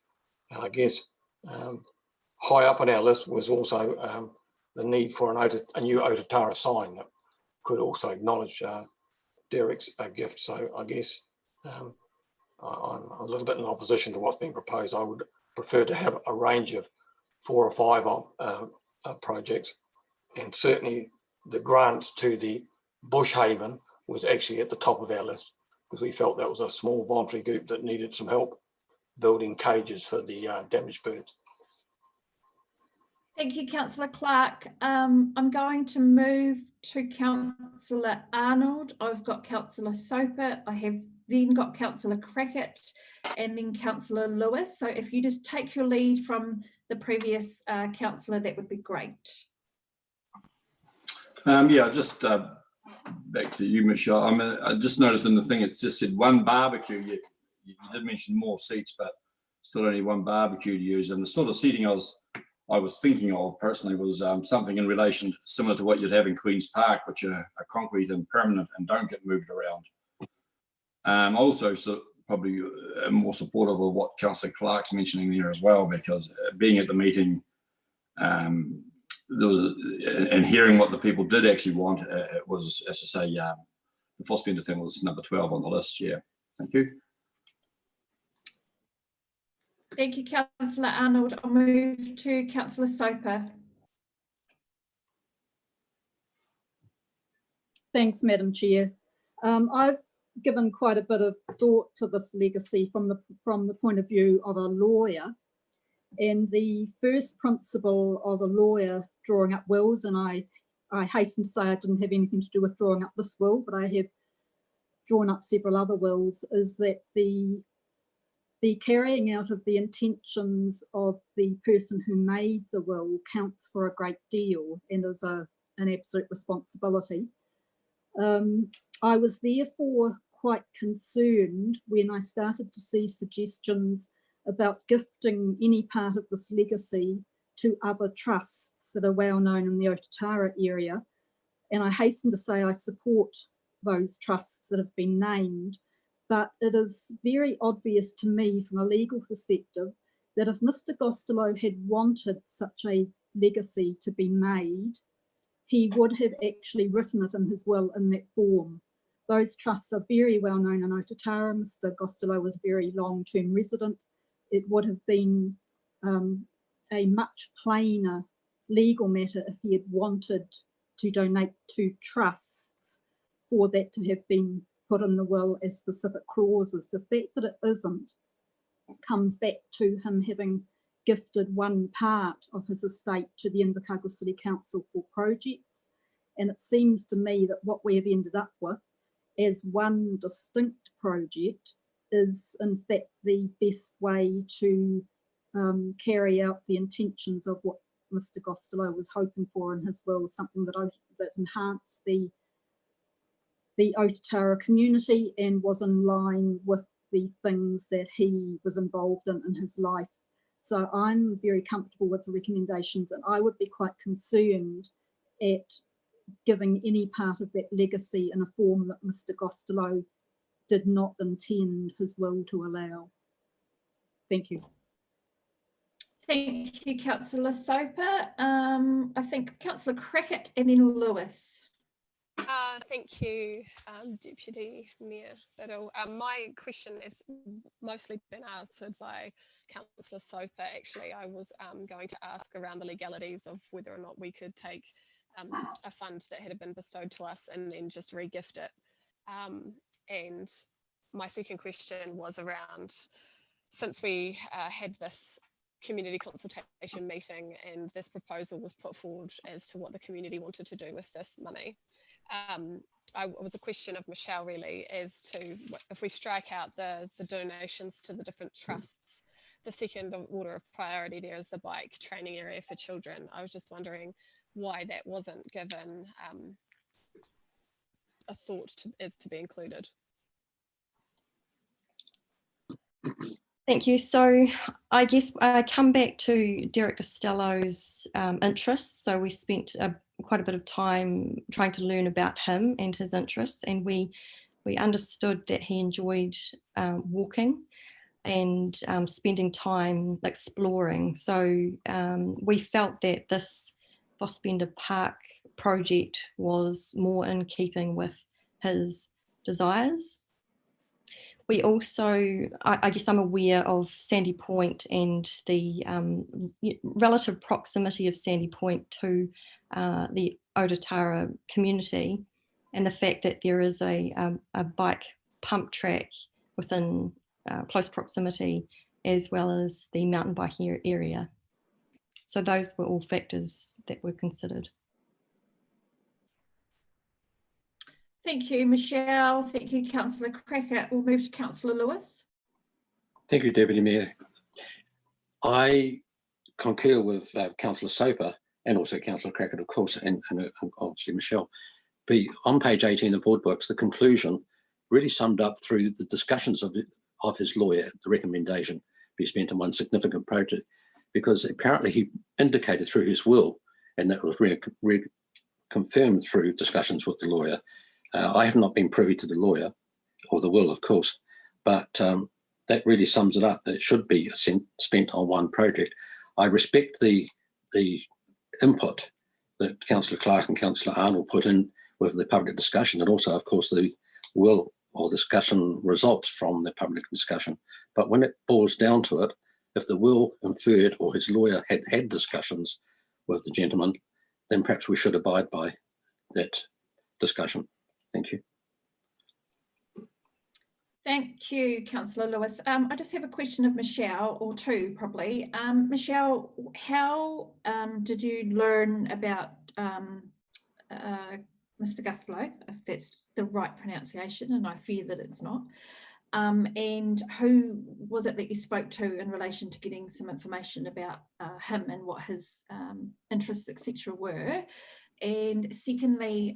And I guess high up on our list was also the need for a new Otatara sign that could also acknowledge Derek's gift. So I guess I'm a little bit in opposition to what's being proposed. I would prefer to have a range of 4 or 5 projects, and certainly the grants to the Bush Haven was actually at the top of our list because we felt that was a small voluntary group that needed some help building cages for the damaged birds. Thank you, Councillor Clark. I'm going to move to Councillor Arnold. I've got Councillor Soper. I have then got Councillor Crackett and then Councillor Lewis. So if you just take your lead from the previous councillor, that would be great. Yeah, just back to you, Michelle. I just noticed in the thing it just said one barbecue. You did mention more seats, but still only one barbecue to use. And the sort of seating I was thinking of personally was something in relation similar to what you'd have in Queen's Park, which are concrete and permanent and don't get moved around. Also, so probably more supportive of what Councillor Clark's mentioning there as well, because being at the meeting and hearing what the people did actually want, it was, as I say, the Fossbender thing was number 12 on the list. Yeah, thank you. Thank you, Councillor Arnold. I'll move to Councillor Soper. Thanks, Madam Chair. I've given quite a bit of thought to this legacy from the point of view of a lawyer, And the first principle of a lawyer drawing up wills, and I hasten to say I didn't have anything to do with drawing up this will, but I have drawn up several other wills, is that the carrying out of the intentions of the person who made the will counts for a great deal and is an absolute responsibility. I was therefore quite concerned when I started to see suggestions about gifting any part of this legacy to other trusts that are well known in the Otatara area. And I hasten to say I support those trusts that have been named, but it is very obvious to me from a legal perspective that if Mr. Costello had wanted such a legacy to be made, he would have actually written it in his will in that form. Those trusts are very well known in Otatara. Mr. Costello was a very long-term resident. It would have been a much plainer legal matter if he had wanted to donate to trusts for that to have been put in the will as specific clauses. The fact that it isn't comes back to him having gifted one part of his estate to the Invercargill City Council for projects. And it seems to me that what we have ended up with as one distinct project is in fact the best way to carry out the intentions of what Mr. Costello was hoping for in his will, something that enhanced the Otatara community and was in line with the things that he was involved in his life. So I'm very comfortable with the recommendations, and I would be quite concerned at giving any part of that legacy in a form that Mr. Costello did not intend his will to allow. Thank you. Thank you, Councillor Soper. I think Councillor Crackett and then Lewis. Thank you, Deputy Mayor Biddle. My question has mostly been answered by Councillor Soper. Actually, I was going to ask around the legalities of whether or not we could take a fund that had been bestowed to us and then just re-gift it. And my second question was around, since we had this community consultation meeting and this proposal was put forward as to what the community wanted to do with this money. It was a question of Michelle really as to if we strike out the donations to the different trusts, the second order of priority there is the bike training area for children. I was just wondering why that wasn't given a thought as to be included. Thank you. So I guess I come back to Derek Costello's interests. So we spent quite a bit of time trying to learn about him and his interests, and we understood that he enjoyed walking and spending time exploring. So we felt that this Fossbender Park project was more in keeping with his desires. We also, I guess I'm aware of Sandy Point and the relative proximity of Sandy Point to the Otatara community, and the fact that there is a bike pump track within close proximity, as well as the mountain biking area. So those were all factors that were considered. Thank you, Michelle. Thank you, Councillor Crackett. We'll move to Councillor Lewis. Thank you, Deputy Mayor. I concur with Councillor Soper and also Councillor Crackett, of course, and obviously Michelle. But on page 18 of board books, the conclusion really summed up through the discussions of his lawyer, the recommendation be spent on one significant project, because apparently he indicated through his will, and that was confirmed through discussions with the lawyer. I have not been privy to the lawyer or the will, of course, but that really sums it up. That it should be spent on one project. I respect the input that Councillor Clark and Councillor Arnold put in with the public discussion, and also, of course, the will or discussion results from the public discussion. But when it boils down to it, if the will inferred or his lawyer had discussions with the gentleman, then perhaps we should abide by that discussion. Thank you. Thank you, Councillor Lewis. I just have a question of Michelle, or two probably. Michelle, how did you learn about Mr. Costello, if that's the right pronunciation, and I fear that it's not? And who was it that you spoke to in relation to getting some information about him and what his interests, etc. were? And secondly,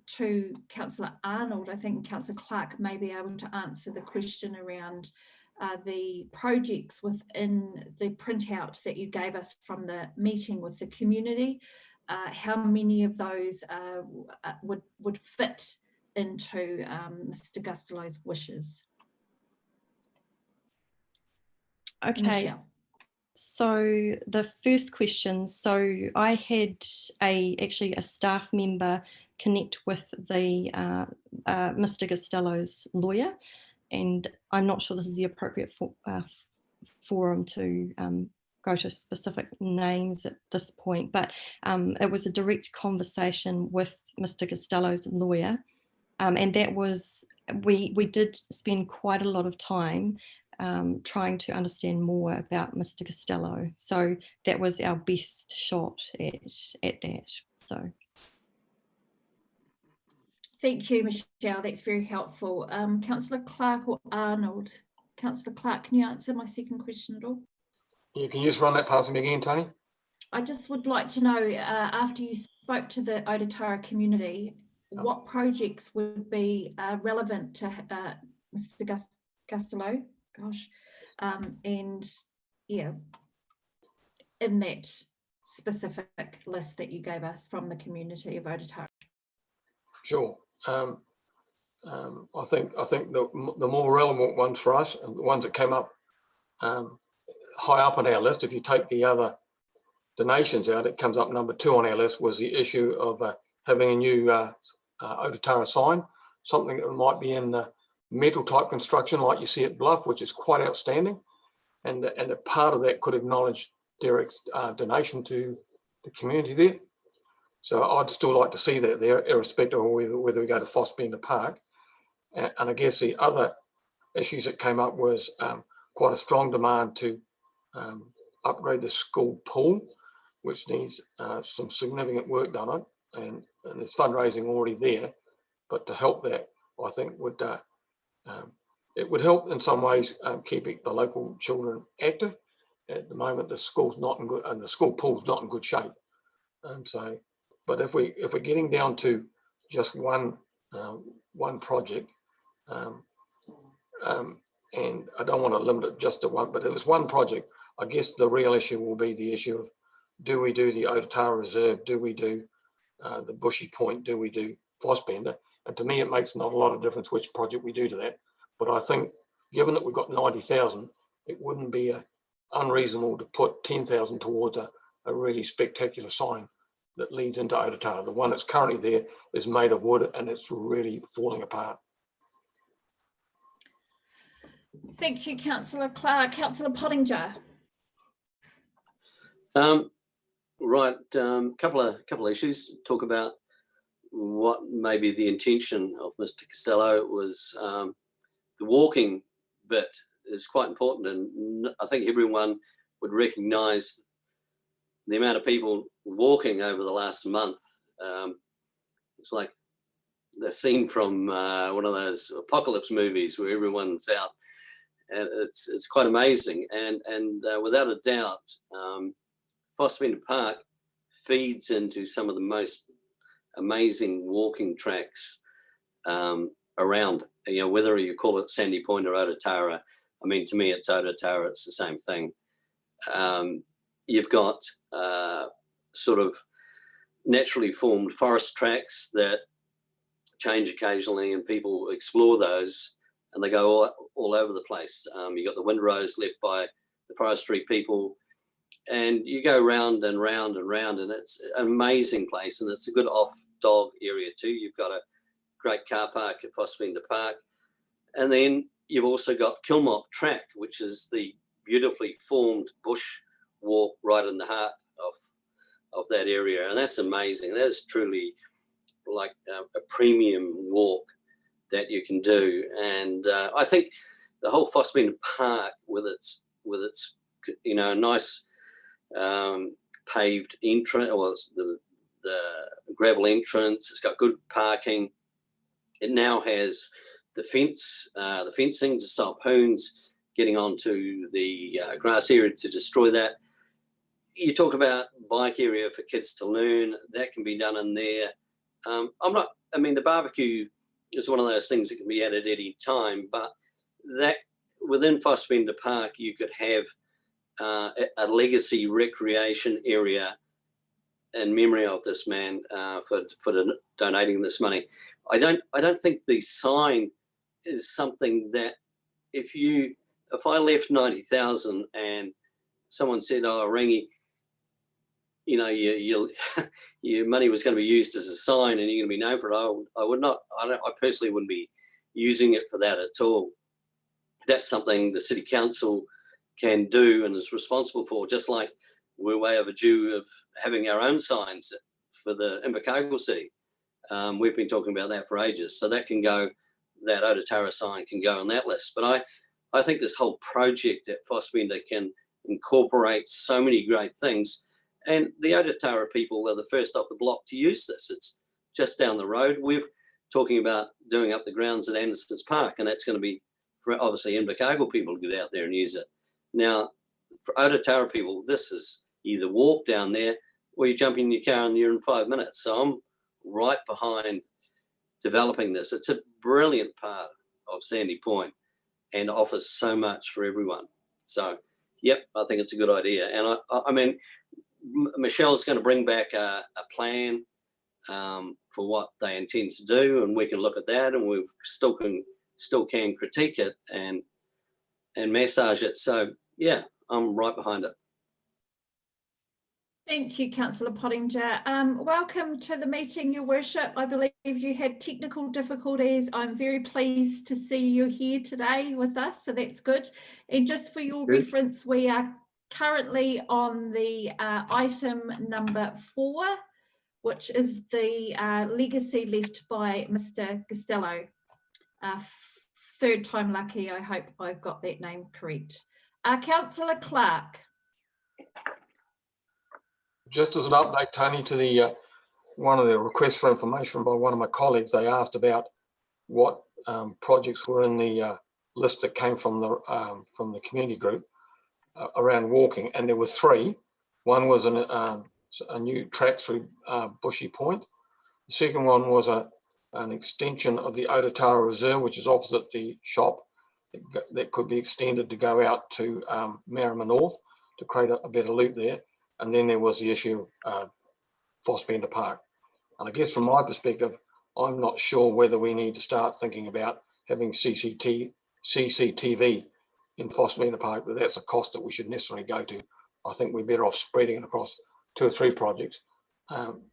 to Councillor Arnold, I think Councillor Clark may be able to answer the question around the projects within the printout that you gave us from the meeting with the community. How many of those would fit into Mr. Costello's wishes? Okay. Michelle. So the first question, so I had actually a staff member connect with the Mr. Costello's lawyer, and I'm not sure this is the appropriate forum to go to specific names at this point, but it was a direct conversation with Mr. Costello's lawyer, and that was, we did spend quite a lot of time trying to understand more about Mr. Costello. So that was our best shot at that. So. Thank you, Michelle. That's very helpful. Councillor Clark or Arnold? Councillor Clark, can you answer my second question at all? Yeah, can you just run that past me again, Tony? I just would like to know, after you spoke to the Ototara community, what projects would be relevant to Mr. Costello? Gosh, and yeah, in that specific list that you gave us from the community of Ototara. Sure. I think the more relevant ones for us, and the ones that came up high up on our list, if you take the other donations out, it comes up number 2 on our list, was the issue of having a new Ototara sign, something that might be in metal type construction like you see at Bluff, which is quite outstanding, and a part of that could acknowledge Derek's donation to the community there. So I'd still like to see that there, irrespective of whether we go to Fossbender Park. And I guess the other issues that came up was quite a strong demand to upgrade the school pool, which needs some significant work done on, and there's fundraising already there. But to help that, I think it would help in some ways keeping the local children active. At the moment, the school's not in good, and the school pool's not in good shape. And so, but if we're getting down to just one project, and I don't want to limit it just to one, but if it's one project, I guess the real issue will be the issue of, do we do the Ototara Reserve? Do we do the Bushy Point? Do we do Fossbender? And to me, it makes not a lot of difference which project we do to that. But I think, given that we've got 90,000, it wouldn't be unreasonable to put 10,000 towards a really spectacular sign that leads into Ototara. The one that's currently there is made of wood and it's really falling apart. Thank you, Councillor Clark. Councillor Pottinger. Right, couple of issues. Talk about what maybe the intention of Mr. Costello was. The walking bit is quite important, and I think everyone would recognise the amount of people walking over the last month. It's like the scene from one of those apocalypse movies where everyone's out, and it's quite amazing. And without a doubt, Fossbender Park feeds into some of the most amazing walking tracks around. You know, whether you call it Sandy Point or Ototara, I mean, to me, it's Ototara, it's the same thing. You've got sort of naturally formed forest tracks that change occasionally, and people explore those, and they go all over the place. You've got the windrows left by the forestry people, and you go round and round and round, and it's an amazing place, and it's a good off-dog area too. You've got a great car park at Fossbender Park, and then you've also got Kilmop Track, which is the beautifully formed bush walk right in the heart of that area, and that's amazing. That is truly like a premium walk, that you can do. And I think the whole Fossbender Park with its nice paved entrance, or the gravel entrance, it's got good parking. It now has the fencing to stop hoons getting onto the grass area to destroy that. You talk about bike area for kids to learn, that can be done in there. The barbecue is one of those things that can be added any time, but that within Fossbender Park, you could have a legacy recreation area in memory of this man for donating this money. I don't think the sign is something that if I left 90,000 and someone said, "Oh, Rangi, your money was going to be used as a sign and you're going to be known for it," I personally wouldn't be using it for that at all. That's something the City Council can do and is responsible for, just like we're way overdue of having our own signs for the Invercargill City. We've been talking about that for ages. So that Otatara sign can go on that list. But I think this whole project at Fossbender can incorporate so many great things. And the Otatara people are the first off the block to use this. It's just down the road. We're talking about doing up the grounds at Anderson's Park, and that's going to be for obviously Invercargill people to get out there and use it. Now, for Otatara people, this is either walk down there or you jump in your car and you're in 5 minutes. So I'm right behind developing this. It's a brilliant part of Sandy Point and offers so much for everyone. So, yep, I think it's a good idea. And I mean, Michelle's going to bring back a plan for what they intend to do, and we can look at that, and we still can critique it and massage it. So yeah, I'm right behind it. Thank you, Councillor Pottinger. Welcome to the meeting, Your Worship. I believe you had technical difficulties. I'm very pleased to see you here today with us, so that's good. And just for your reference, we are currently on the item number 4, which is the legacy left by Mr. Costello. Third time lucky, I hope I've got that name correct. Councillor Clark. Just as an update, Tony, to the one of the requests for information by one of my colleagues, they asked about what projects were in the list that came from the community group around walking, and there were 3. One was a new track through Bushy Point. The second one was an extension of the Otatara Reserve, which is opposite the shop, that could be extended to go out to Marama North to create a better loop there. And then there was the issue of Fossbender Park. And I guess from my perspective, I'm not sure whether we need to start thinking about having CCTV in Fossbender Park, that's a cost that we should necessarily go to. I think we're better off spreading it across 2 or 3 projects,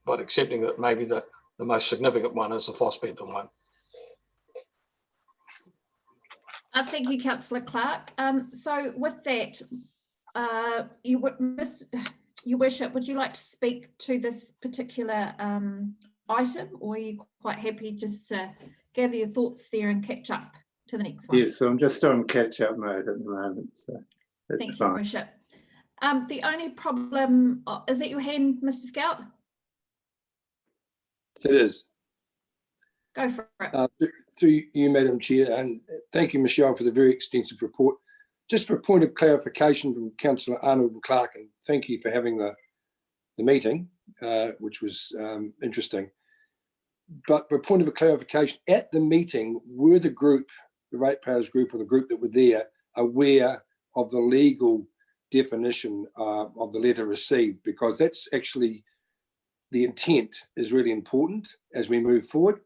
but accepting that maybe the most significant one is the Fossbender one. Thank you, Councillor Clark. So with that, Your Worship, would you like to speak to this particular item, or are you quite happy just to gather your thoughts there and catch up to the next one? Yes, so I'm just on catch-up mode at the moment, so that's Thank you, fine. Your Worship. The only problem, is it your hand, Mr. Scout? It is. Go for it. Through you, Madam Chair, and thank you, Michelle, for the very extensive report. Just for a point of clarification from Councillor Arnold and Clark, and thank you for having the meeting, which was interesting. But for a point of a clarification, at the meeting, were the group, the ratepayers group or the group that were there, aware of the legal definition of the letter received? Because that's actually, the intent is really important as we move forward.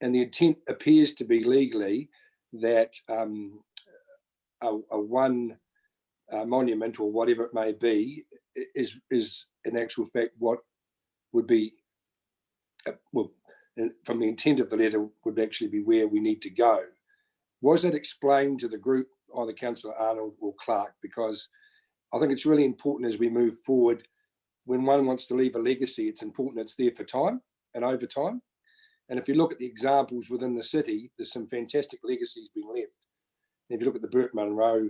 And the intent appears to be legally that a one monument or whatever it may be is in actual fact what would be, well, from the intent of the letter would actually be where we need to go. Was that explained to the group, either Councillor Arnold or Clark? Because I think it's really important as we move forward, when one wants to leave a legacy, it's important it's there for time and over time. And if you look at the examples within the city, there's some fantastic legacies being left. And if you look at the Burt Munro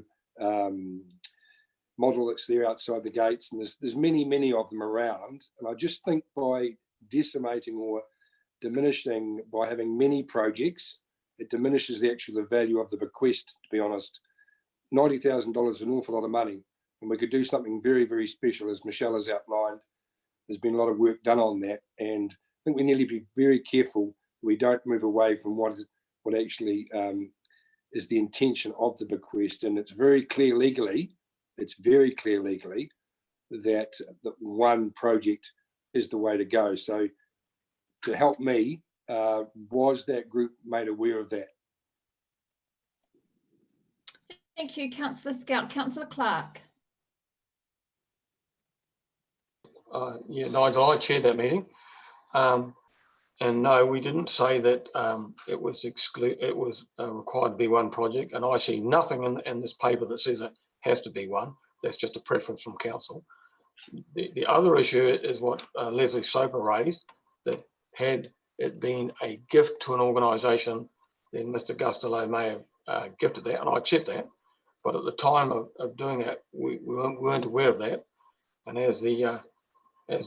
model that's there outside the gates, and there's many of them around. And I just think by decimating or diminishing, by having many projects, it diminishes the value of the bequest, to be honest. $90,000 is an awful lot of money, and we could do something very, very special, as Michelle has outlined. There's been a lot of work done on that, and I think we need to be very careful we don't move away from what actually is the intention of the bequest. And it's very clear legally that one project is the way to go. So to help me, was that group made aware of that? Thank you, Councillor Scout. Councillor Clark. Yeah, Nigel, I chaired that meeting. And no, we didn't say that it was required to be one project. And I see nothing in this paper that says it has to be one. That's just a preference from council. The other issue is what Leslie Soper raised, that had it been a gift to an organisation, then Mr. Costello may have gifted that, and I accept that. But at the time of doing that, we weren't aware of that. And as the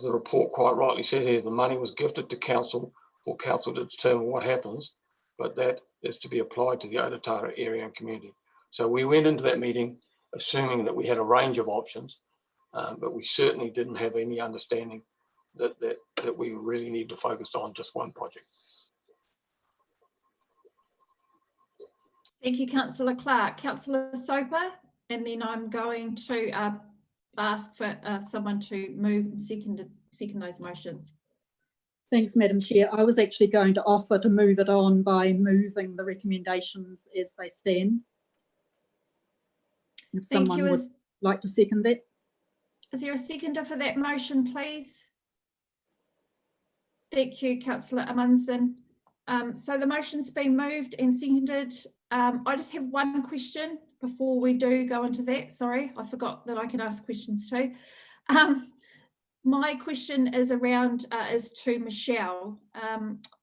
report quite rightly says here, the money was gifted to council for council to determine what happens, but that is to be applied to the Otatara area and community. So we went into that meeting assuming that we had a range of options, but we certainly didn't have any understanding that we really need to focus on just one project. Thank you, Councillor Clark. Councillor Soper, and then I'm going to ask for someone to move and second those motions. Thanks, Madam Chair. I was actually going to offer to move it on by moving the recommendations as they stand. If someone would like to second that. Is there a seconder for that motion, please? Thank you, Councillor Amundsen. So the motion's been moved and seconded. I just have one question before we do go into that. Sorry, I forgot that I can ask questions too. My question is to Michelle.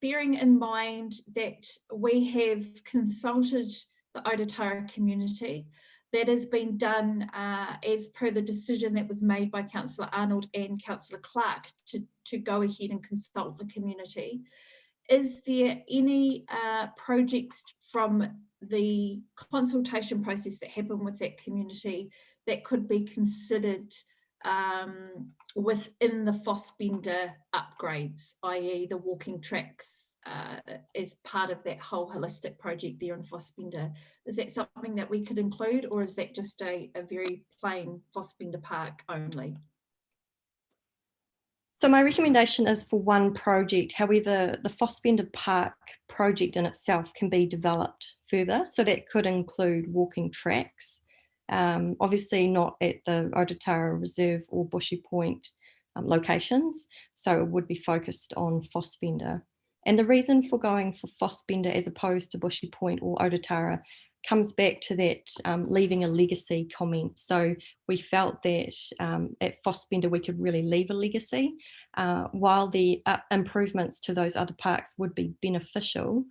Bearing in mind that we have consulted the Otatara community, that has been done as per the decision that was made by Councillor Arnold and Councillor Clark to go ahead and consult the community. Is there any projects from the consultation process that happened with that community that could be considered within the Fossbender upgrades, i.e. the walking tracks as part of that whole holistic project there in Fossbender? Is that something that we could include, or is that just a very plain Fossbender Park only? So my recommendation is for one project. However, the Fossbender Park project in itself can be developed further. So that could include walking tracks, obviously not at the Otatara Reserve or Bushy Point locations. So it would be focused on Fossbender. And the reason for going for Fossbender as opposed to Bushy Point or Otatara comes back to that leaving a legacy comment. So we felt that at Fossbender we could really leave a legacy. While the improvements to those other parks would be beneficial,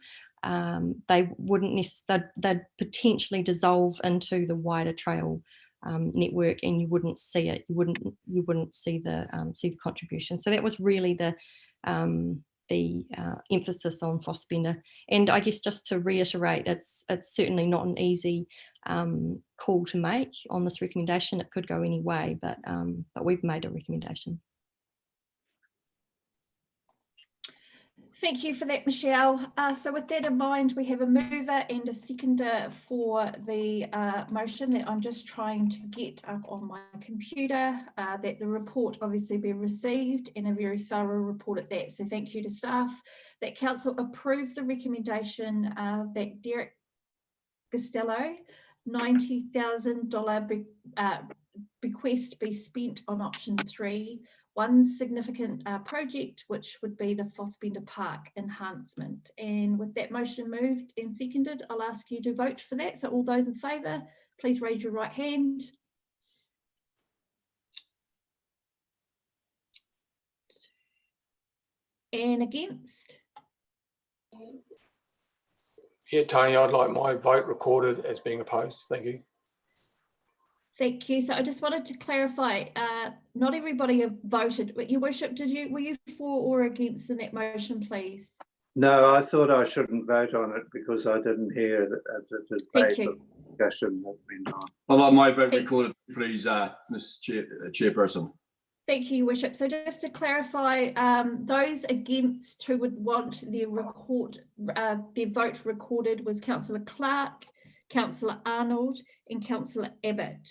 they wouldn't they'd potentially dissolve into the wider trail network, and you wouldn't see it. You wouldn't see the contribution. So that was really the emphasis on Fossbender. And I guess just to reiterate, it's certainly not an easy call to make on this recommendation. It could go any way, but we've made a recommendation. Thank you for that, Michelle. So with that in mind, we have a mover and a seconder for the motion that I'm just trying to get up on my computer, that the report obviously be received, and a very thorough report at that. So thank you to staff. That council approved the recommendation that Derek Costello $90,000 bequest be spent on option 3. One significant project, which would be the Fossbender Park enhancement. And with that motion moved and seconded, I'll ask you to vote for that. So all those in favour, please raise your right hand. And against? Yeah, Tony, I'd like my vote recorded as being opposed. Thank you. Thank you. So I just wanted to clarify, not everybody have voted, but Your Worship, were you for or against in that motion, please? No, I thought I shouldn't vote on it because I didn't hear the Thank debate or you. discussion that went on. I'd like my vote Thanks. recorded, please, Ms. Chairperson. Thank you, Your Worship. So just to clarify, those against who would want their vote recorded was Councillor Clark, Councillor Arnold and Councillor Abbott.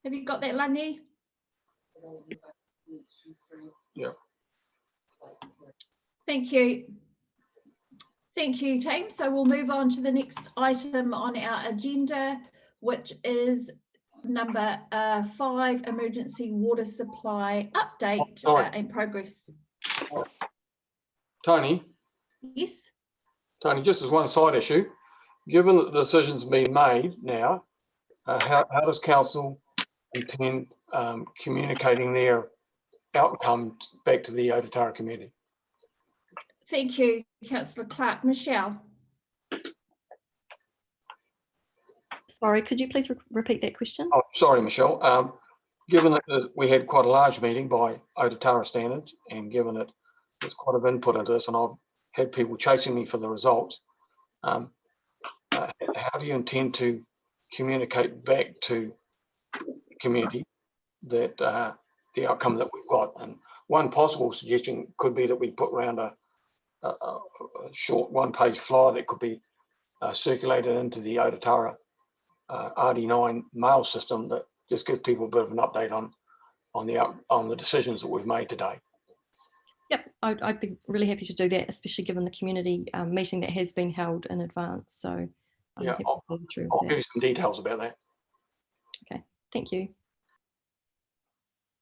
Have you got that, Lani? Yeah. Thank you. Thank you, team. So we'll move on to the next item on our agenda, which is number 5, emergency water supply update and progress. Tony? Yes? Tony, just as one side issue, given that the decision's been made now, how does council intend communicating their outcome back to the Otara community? Thank you, Councillor Clark. Michelle? Sorry, could you please repeat that question? Oh, sorry, Michelle. Given that we had quite a large meeting by Otara standards, and given that there's quite a bit of input into this, and I've had people chasing me for the results, how do you intend to communicate back to the community that the outcome that we've got? And one possible suggestion could be that we put around a short one-page flyer that could be circulated into the Otara RD9 mail system that just gives people a bit of an update on the decisions that we've made today. Yep, I'd be really happy to do that, especially given the community meeting that has been held in advance. So yeah, I'll give you some details about that. Okay, thank you.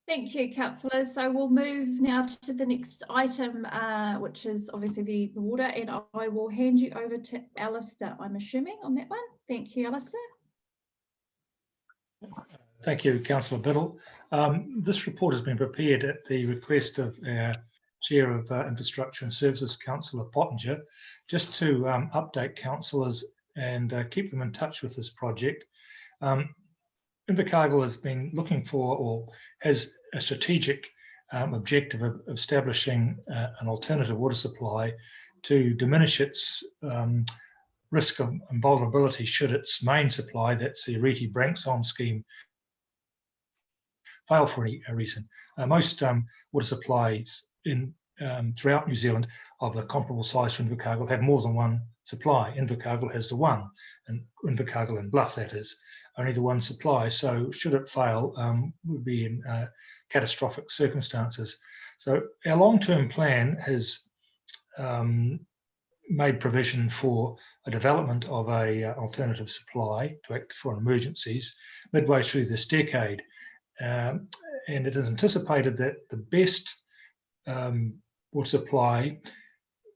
Thank you, councillors. So we'll move now to the next item, which is obviously the water, and I will hand you over to Alistair, I'm assuming, on that one. Thank you, Alistair. Thank you, Councillor Biddle. This report has been prepared at the request of our Chair of Infrastructure and Services, Councillor Pottinger, just to update councillors and keep them in touch with this project. Invercargill has been looking for, or has a strategic objective of establishing an alternative water supply to diminish its risk of vulnerability should its main supply, that's the Ariti-Branksome scheme, fail for any reason. Most water supplies throughout New Zealand of a comparable size to Invercargill have more than one supply. Invercargill has the one, and Invercargill and Bluff, that is, only the one supply. So should it fail, would be in catastrophic circumstances. So our long-term plan has made provision for a development of a alternative supply to act for emergencies midway through this decade. And it is anticipated that the best water supply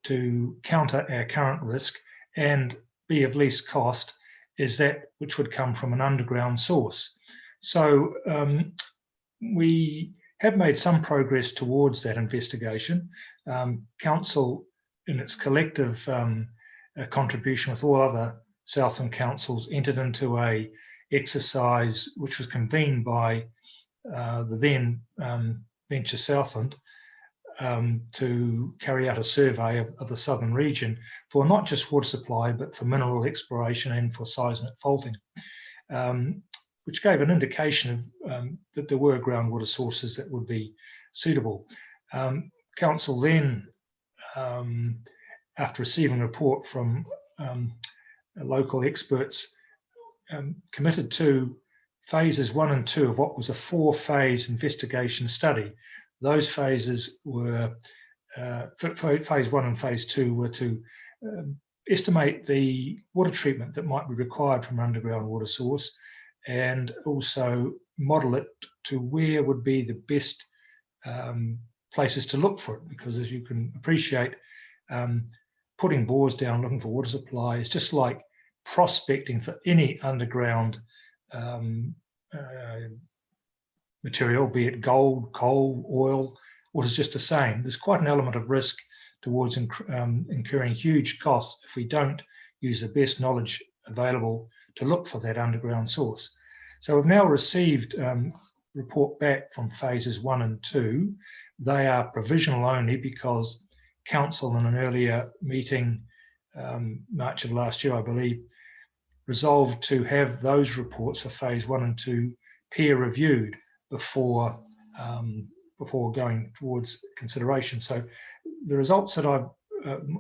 to counter our current risk and be of least cost is that which would come from an underground source. So we have made some progress towards that investigation. Council, in its collective contribution with all other Southland councils, entered into a exercise which was convened by the then Venture Southland to carry out a survey of the southern region for not just water supply, but for mineral exploration and for seismic faulting, which gave an indication of that there were groundwater sources that would be suitable. Council then, after receiving a report from local experts, committed to phases 1 and 2 of what was a 4-phase investigation study. Those phases were, phase 1 and phase 2 were to estimate the water treatment that might be required from an underground water source, and also model it to where would be the best places to look for it, because as you can appreciate, putting bores down looking for water supply is just like prospecting for any underground material, be it gold, coal, oil, water's just the same. There's quite an element of risk towards incurring huge costs if we don't use the best knowledge available to look for that underground source. So we've now received report back from phases 1 and 2. They are provisional only because council in an earlier meeting, March of last year, I believe, resolved to have those reports for phase 1 and 2 peer reviewed before going towards consideration. So the results that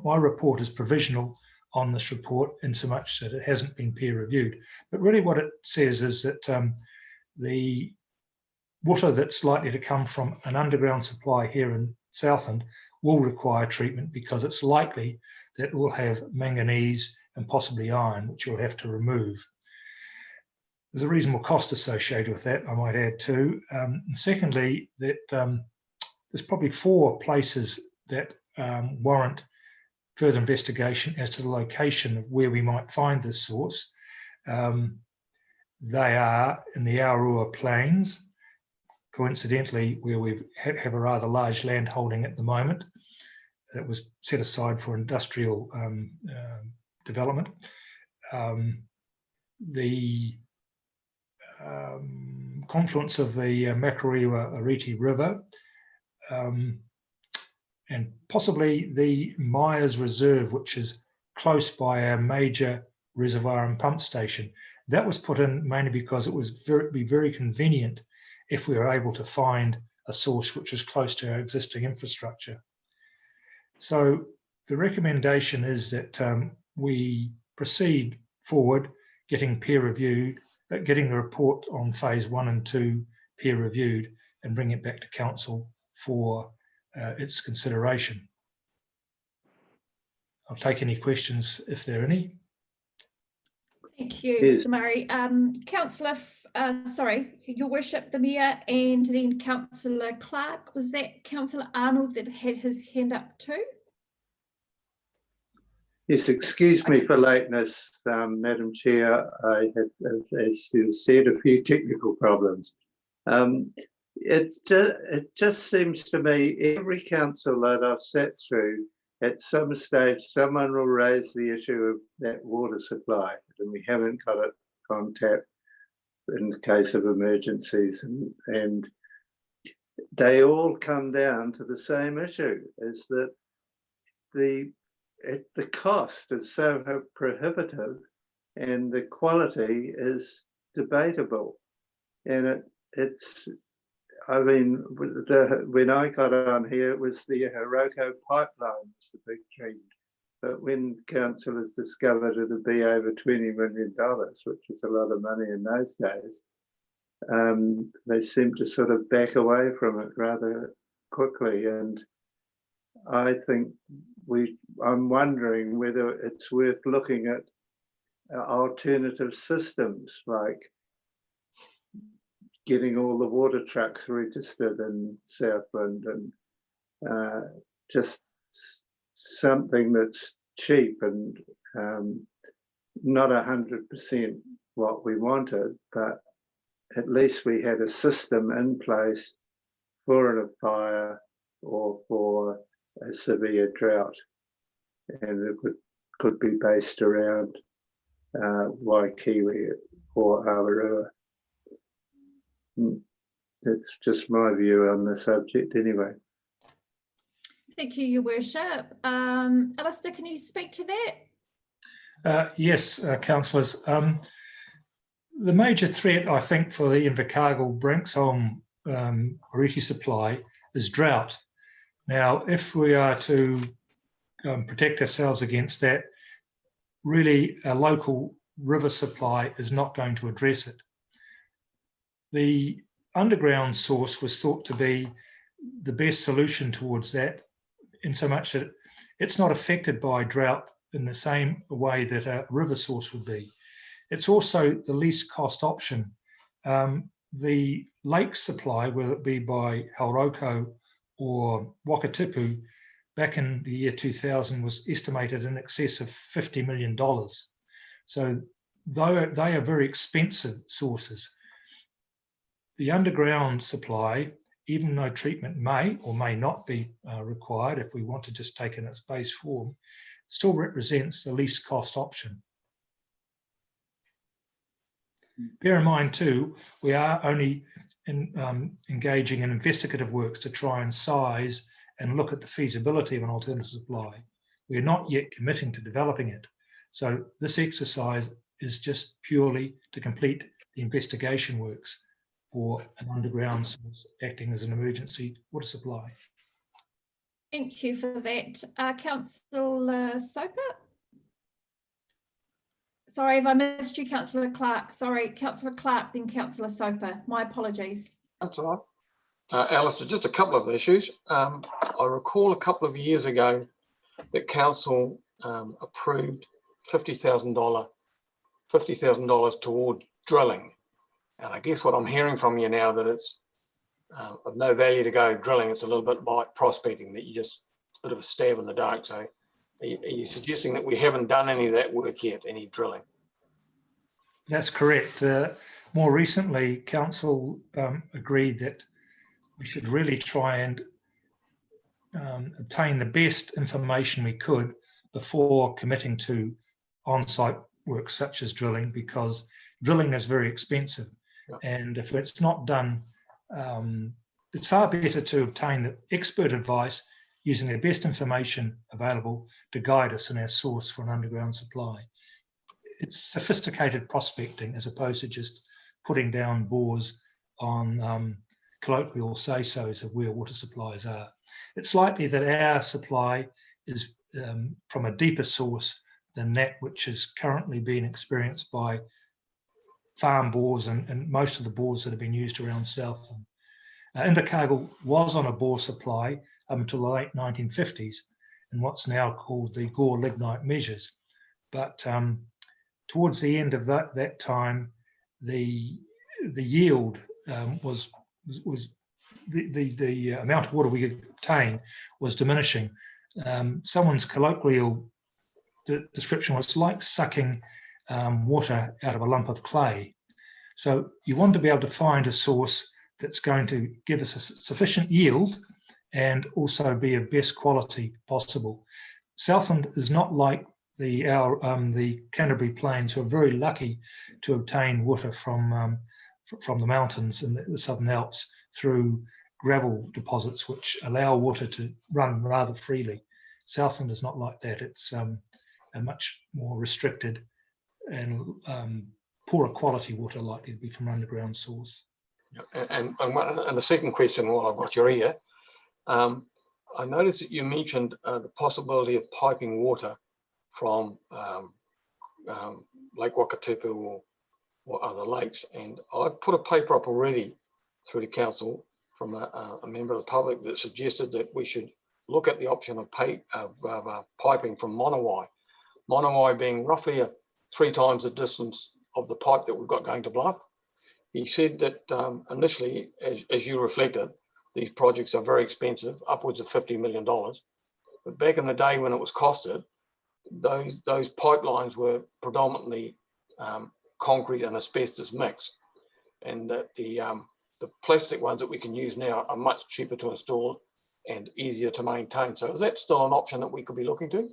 my report is provisional on this report in so much that it hasn't been peer reviewed. But really what it says is that the water that's likely to come from an underground supply here in Southland will require treatment because it's likely that it will have manganese and possibly iron, which you'll have to remove. There's a reasonable cost associated with that, I might add too. And secondly, that there's probably 4 places that warrant further investigation as to the location of where we might find this source. They are in the Aurora Plains, coincidentally, where we have a rather large land holding at the moment that was set aside for industrial development. The confluence of the Makariwa-Ariti River, and possibly the Myers Reserve, which is close by our major reservoir and pump station. That was put in mainly because it was be very convenient if we were able to find a source which is close to our existing infrastructure. So the recommendation is that we proceed forward, getting peer reviewed, getting the report on phase 1 and 2 peer reviewed, and bring it back to council for its consideration. I'll take any questions if there are any. Thank you, Yes. Mr. Murray. Councillor, sorry, Your Worship, the Mayor, and then Councillor Clark. Was that Councillor Arnold that had his hand up too? Yes, excuse me for lateness, Madam Chair. I had, as you said, a few technical problems. It just seems to me every council that I've sat through, at some stage, someone will raise the issue of that water supply, and we haven't got it on tap in the case of emergencies, and they all come down to the same issue, is that the cost is so prohibitive and the quality is debatable. And it's, I mean, when I got on here, it was the Hiroko pipeline was the big trend. But when councillors discovered it would be over $20 million, which was a lot of money in those days, they seemed to sort of back away from it rather quickly. And I think I'm wondering whether it's worth looking at alternative systems, like getting all the water trucks registered in Southland, and just something that's cheap and not 100% what we wanted, but at least we had a system in place for a fire or for a severe drought, and it could be based around Waikiwi or Awarua. That's just my view on the subject anyway. Thank you, Your Worship. Alistair, can you speak to that? Yes, councillors. The major threat, I think, for the Invercargill Branxholme Ariti supply is drought. Now, if we are to protect ourselves against that, really a local river supply is not going to address it. The underground source was thought to be the best solution towards that, in so much that it's not affected by drought in the same way that a river source would be. It's also the least cost option. The lake supply, whether it be by Hauroko or Wakatipu, back in the year 2000 was estimated in excess of $50 million. So though they are very expensive sources, the underground supply even though treatment may or may not be required if we want to just take it in its base form, still represents the least cost option. Bear in mind too, we are only engaging in investigative works to try and size and look at the feasibility of an alternative supply. We're not yet committing to developing it. So this exercise is just purely to complete the investigation works for an underground source acting as an emergency water supply. Thank you for that. Councillor Soper? Sorry if I missed you, Councillor Clark. Sorry, Councillor Clark, then Councillor Soper. My apologies. That's all right. Alistair, just a couple of issues. I recall a couple of years ago that council approved $50,000 toward drilling. And I guess what I'm hearing from you now that it's of no value to go drilling. It's a little bit like prospecting, that you just a bit of a stab in the dark. So are you suggesting that we haven't done any of that work yet, any drilling? That's correct. More recently, council agreed that we should really try and obtain the best information we could before committing to on-site work such as drilling, because drilling is very expensive. Yeah. And if it's not done, it's far better to obtain the expert advice using the best information available to guide us in our source for an underground supply. It's sophisticated prospecting as opposed to just putting down bores on colloquial say-sos of where water supplies are. It's likely that our supply is from a deeper source than that which is currently being experienced by farm bores and most of the bores that have been used around Southland. Invercargill was on a bore supply up until the late 1950s in what's now called the Gore lignite measures. But towards the end of that time, the yield was the amount of water we could obtain was diminishing. Someone's colloquial description was like sucking water out of a lump of clay. So you want to be able to find a source that's going to give us a sufficient yield and also be of best quality possible. Southland is not like the Canterbury Plains, who are very lucky to obtain water from the mountains in the Southern Alps through gravel deposits which allow water to run rather freely. Southland is not like that. It's a much more restricted and poorer quality water, likely to be from an underground source. And the second question, while I've got your ear, I noticed that you mentioned the possibility of piping water from Lake Wakatupu or other lakes. And I've put a paper up already through the council from a member of the public that suggested that we should look at the option of piping from Monowai. Monowai being roughly 3 times the distance of the pipe that we've got going to Bluff. He said that initially, as you reflected, these projects are very expensive, upwards of $50 million. But back in the day when it was costed, those pipelines were predominantly concrete and asbestos mix, and that the plastic ones that we can use now are much cheaper to install and easier to maintain. So is that still an option that we could be looking to?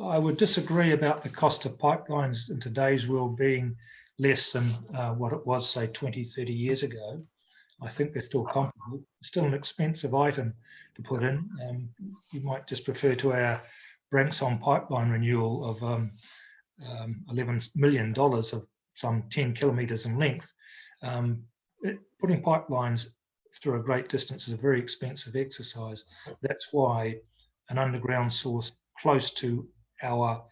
I would disagree about the cost of pipelines in today's world being less than what it was, say, 20, 30 years ago. I think they're still comparable. Still an expensive item to put in. You might just refer to our Branxholme pipeline renewal of $11 million of some 10 kilometres in length. Putting pipelines through a great distance is a very expensive exercise. That's why an underground source close to our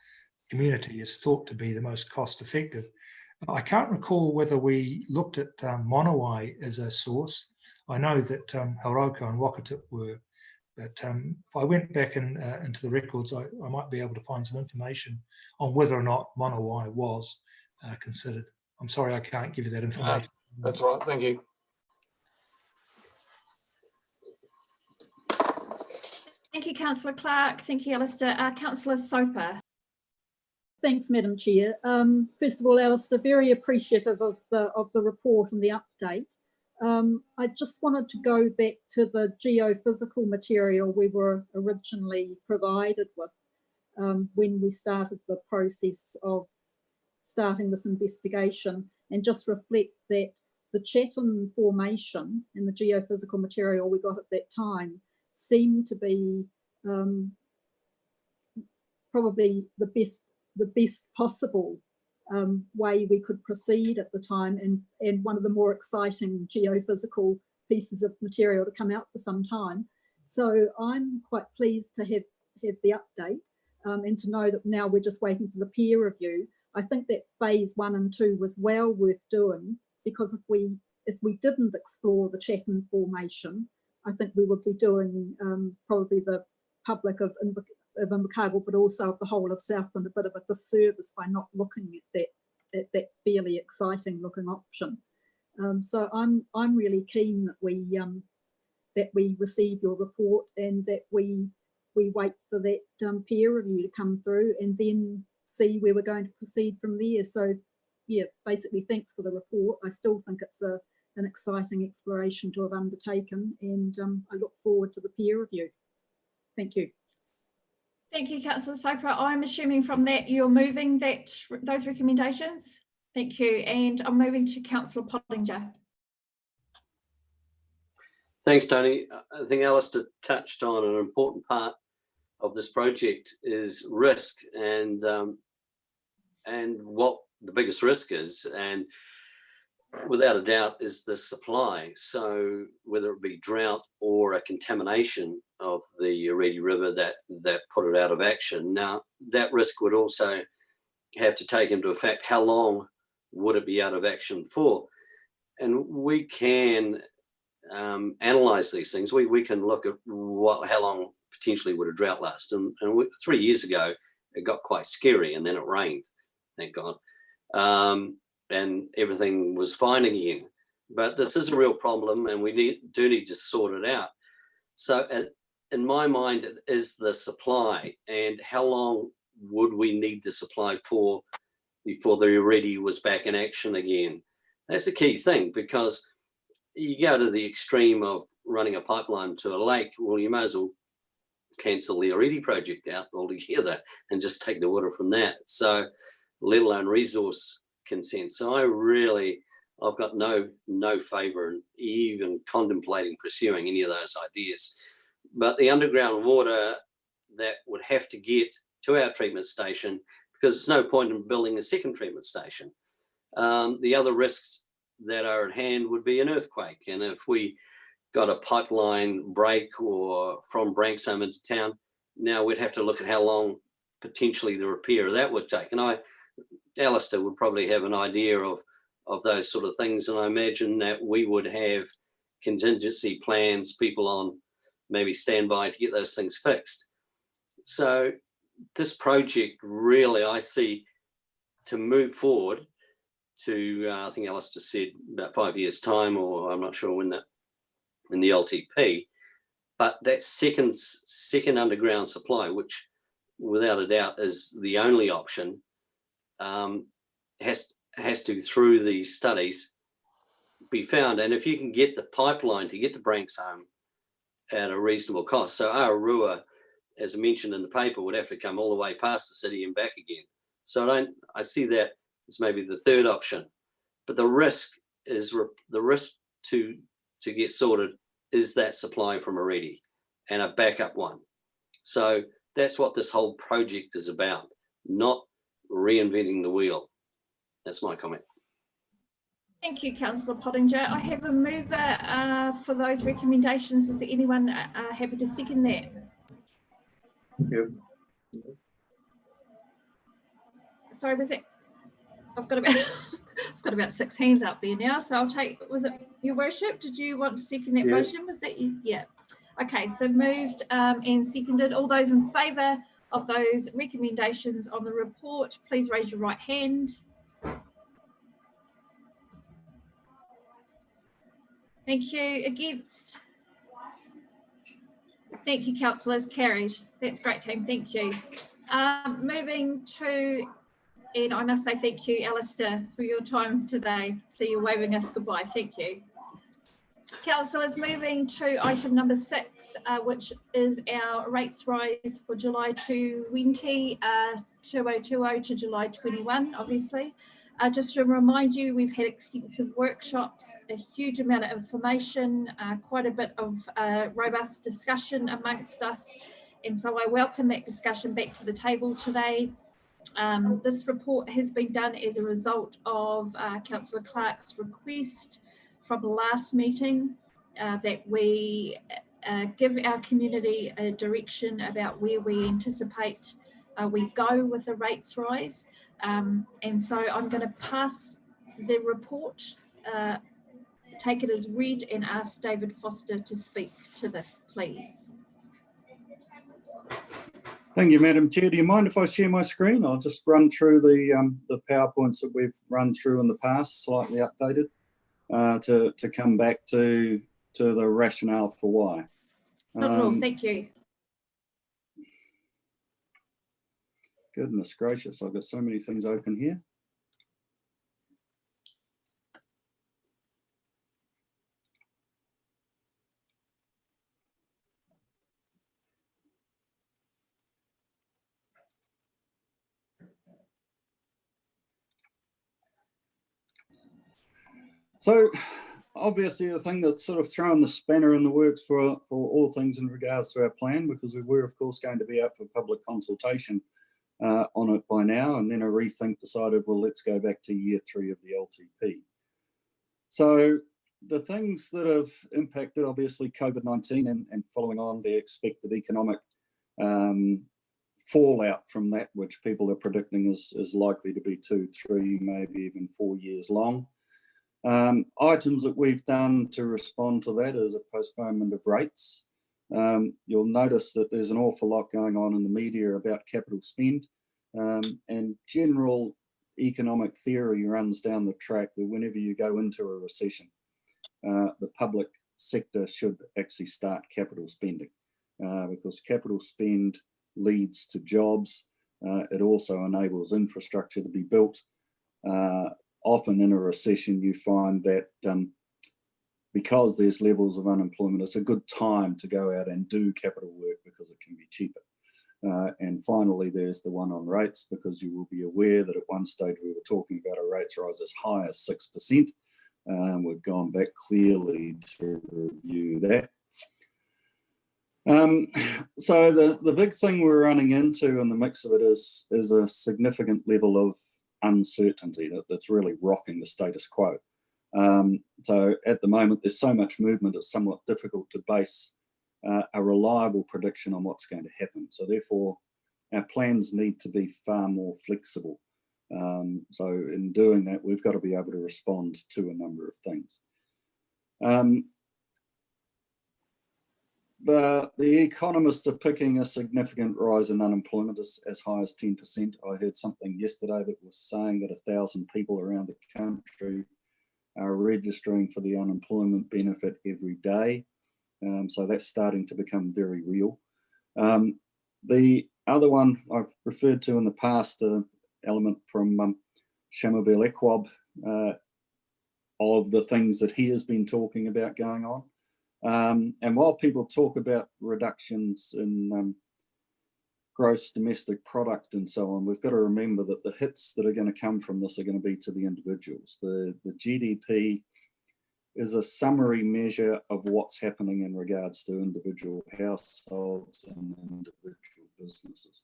community is thought to be the most cost effective. I can't recall whether we looked at Monowai as a source. I know that Hauroko and Wakatupu were, but if I went back into the records, I might be able to find some information on whether or not Monowai was considered. I'm sorry, I can't give you that information. That's right, thank you. Thank you, Councillor Clark. Thank you, Alistair. Councillor Soper. Thanks, Madam Chair. First of all, Alistair, very appreciative of the report and the update. I just wanted to go back to the geophysical material we were originally provided with when we started the process of starting this investigation, and just reflect that the Chatham Formation and the geophysical material we got at that time seemed to be probably the best possible way we could proceed at the time, and one of the more exciting geophysical pieces of material to come out for some time. So I'm quite pleased to have the update and to know that now we're just waiting for the peer review. I think that phase 1 and 2 was well worth doing, because if we didn't explore the Chatham Formation, I think we would be doing probably the public of Invercargill, but also of the whole of Southland, a bit of a disservice by not looking at that fairly exciting looking option. So I'm really keen that we receive your report, and that we wait for that peer review to come through, and then see where we're going to proceed from there. So yeah, basically thanks for the report. I still think it's an exciting exploration to have undertaken, and I look forward to the peer review. Thank you. Thank you, Councillor Soper. I'm assuming from that you're moving those recommendations. Thank you. And I'm moving to Councillor Pottinger. Thanks, Tony. I think Alistair touched on an important part of this project is risk, and what the biggest risk is, and without a doubt is the supply. So whether it be drought or a contamination of the Reedy River that put it out of action. Now that risk would also have to take into effect how long would it be out of action for, and we can analyze these things. We can look at how long potentially would a drought last, and 3 years ago it got quite scary, and then it rained, thank God, and everything was fine again. But this is a real problem, and we do need to sort it out. So in my mind, it is the supply, and how long would we need the supply for before the Reedy was back in action again? That's a key thing, because you go to the extreme of running a pipeline to a lake, well, you may as well cancel the Reedy project out altogether and just take the water from that. So let alone resource consent. So I've got no favour in even contemplating pursuing any of those ideas. But the underground water that would have to get to our treatment station, because there's no point in building a second treatment station. The other risks that are at hand would be an earthquake. And if we got a pipeline break or from Branksome into town, now we'd have to look at how long potentially the repair of that would take. And Alistair would probably have an idea of those sort of things. And I imagine that we would have contingency plans, people on maybe standby to get those things fixed. So this project really, I see, to move forward to, I think Alistair said about 5 years time, or I'm not sure when that, in the LTP, but that second underground supply, which without a doubt is the only option, has to, through these studies, be found. And if you can get the pipeline to get to Branksome at a reasonable cost, so Ararua, as I mentioned in the paper, would have to come all the way past the city and back again. So I see that as maybe the third option. But the risk to get sorted is that supply from Reedy and a backup one. So that's what this whole project is about, not reinventing the wheel. That's my comment. Thank you, Councillor Pottinger. I have a mover for those recommendations. Is there anyone happy to second that? Yep. Sorry, was it? I've got about 6 hands up there now. So I'll take. Was it Your Worship? Did you want to second that motion? Was that you? Yeah. Okay. So moved and seconded. All those in favour of those recommendations on the report, please raise your right hand. Thank you. Against? Thank you, councillors. Carried. That's great, team. Thank you. Moving to, and I must say thank you, Alistair, for your time today. So you're waving us goodbye. Thank you. Councillors, moving to item number 6, which is our rates rise for July 2020 to July 21, obviously. Just to remind you, we've had extensive workshops, a huge amount of information, quite a bit of robust discussion amongst us. And so I welcome that discussion back to the table today. This report has been done as a result of Councillor Clark's request from the last meeting that we give our community a direction about where we anticipate we go with the rates rise. And so I'm going to pass the report, take it as read, and ask David Foster to speak to this, please. Thank you, Madam Chair. Do you mind if I share my screen? I'll just run through the PowerPoints that we've run through in the past, slightly updated, to come back to the rationale for why. Thank you. Goodness gracious, I've got so many things open here. So obviously the thing that's sort of thrown the spanner in the works for all things in regards to our plan, because we were of course going to be out for public consultation on it by now, and then a rethink decided, well, let's go back to year 3 of the LTP. So the things that have impacted, obviously COVID-19 and following on the expected economic fallout from that, which people are predicting is likely to be 2, 3, maybe even 4 years long. Items that we've done to respond to that is a postponement of rates. You'll notice that there's an awful lot going on in the media about capital spend, and general economic theory runs down the track that whenever you go into a recession, the public sector should actually start capital spending, because capital spend leads to jobs. It also enables infrastructure to be built. Often in a recession, you find that because there's levels of unemployment, it's a good time to go out and do capital work because it can be cheaper. And finally, there's the one on rates, because you will be aware that at one stage we were talking about a rates rise as high as 6%. We've gone back clearly to review that. So the big thing we're running into in the mix of it is a significant level of uncertainty that's really rocking the status quo. So at the moment, there's so much movement, it's somewhat difficult to base a reliable prediction on what's going to happen. So therefore, our plans need to be far more flexible. So in doing that, we've got to be able to respond to a number of things. The economists are picking a significant rise in unemployment as high as 10%. I heard something yesterday that was saying that 1,000 people around the country are registering for the unemployment benefit every day. So that's starting to become very real. The other one I've referred to in the past, element from Shamobel Ekwab, of the things that he has been talking about going on. And while people talk about reductions in gross domestic product and so on, we've got to remember that the hits that are going to come from this are going to be to the individuals. The GDP is a summary measure of what's happening in regards to individual households and individual businesses.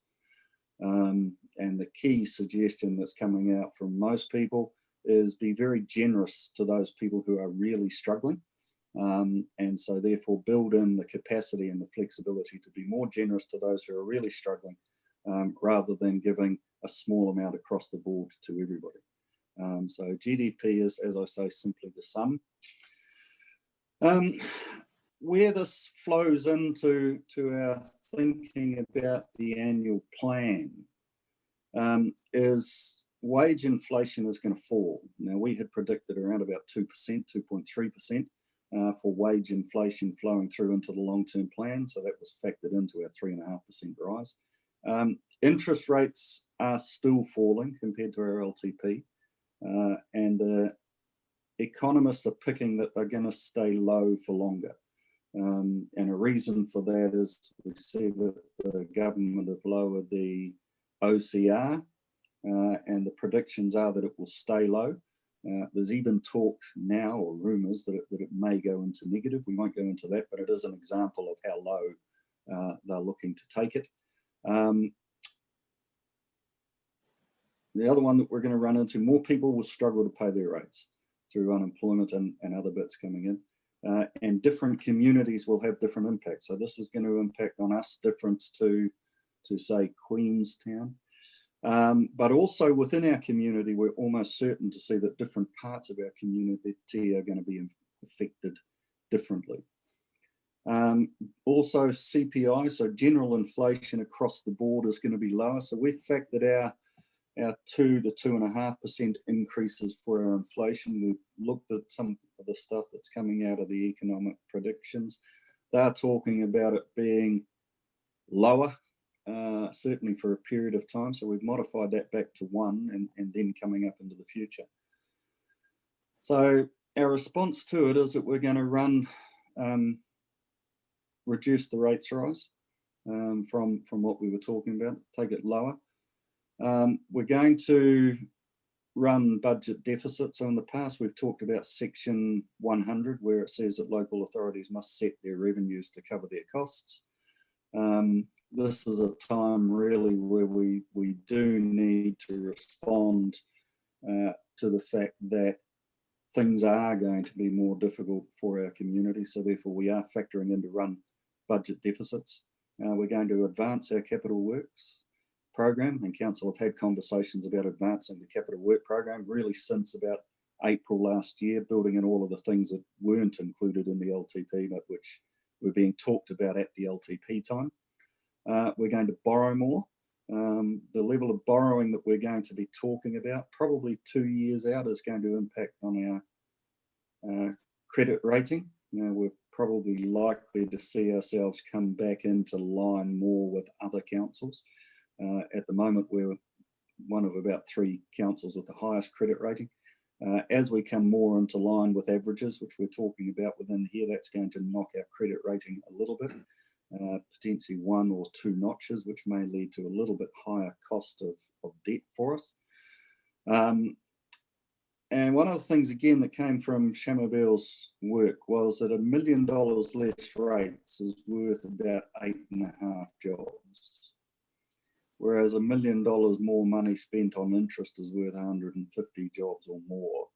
And the key suggestion that's coming out from most people is be very generous to those people who are really struggling. And so therefore build in the capacity and the flexibility to be more generous to those who are really struggling, rather than giving a small amount across the board to everybody. So GDP is, as I say, simply the sum. Where this flows into our thinking about the annual plan is wage inflation is going to fall. Now, we had predicted around about 2%, 2.3%. For wage inflation flowing through into the long-term plan. So that was factored into our 3.5% rise. Interest rates are still falling compared to our LTP. And the economists are picking that they're going to stay low for longer. And a reason for that is we see that the government have lowered the OCR, and the predictions are that it will stay low. There's even talk now, or rumours, that it may go into negative. We won't go into that, but it is an example of how low they're looking to take it. The other one that we're going to run into, more people will struggle to pay their rates through unemployment and other bits coming in. And different communities will have different impacts. So this is going to impact on us different to say, Queenstown. But also within our community, we're almost certain to see that different parts of our community are going to be affected differently. Also CPI, so general inflation across the board, is going to be lower. So we've factored our 2 to 2.5% increases for our inflation. We've looked at some of the stuff that's coming out of the economic predictions. They're talking about it being lower, certainly for a period of time. So we've modified that back to 1 and then coming up into the future. So our response to it is that we're going to reduce the rates rise from what we were talking about, take it lower. We're going to run budget deficits. So in the past, we've talked about Section 100, where it says that local authorities must set their revenues to cover their costs. This is a time really where we do need to respond to the fact that things are going to be more difficult for our community. So therefore we are factoring in to run budget deficits. We're going to advance our capital works program, and council have had conversations about advancing the capital work program really since about April last year, building in all of the things that weren't included in the LTP, but which were being talked about at the LTP time. We're going to borrow more. The level of borrowing that we're going to be talking about probably 2 years out is going to impact on our credit rating. We're probably likely to see ourselves come back into line more with other councils. At the moment, we're one of about 3 councils with the highest credit rating. As we come more into line with averages, which we're talking about within here, that's going to knock our credit rating a little bit, potentially 1 or 2 notches, which may lead to a little bit higher cost of debt for us. And one of the things, again, that came from Shamabel's work was that $1 million less rates is worth about 8.5 jobs. Whereas $1 million more money spent on interest is worth 150 jobs or more,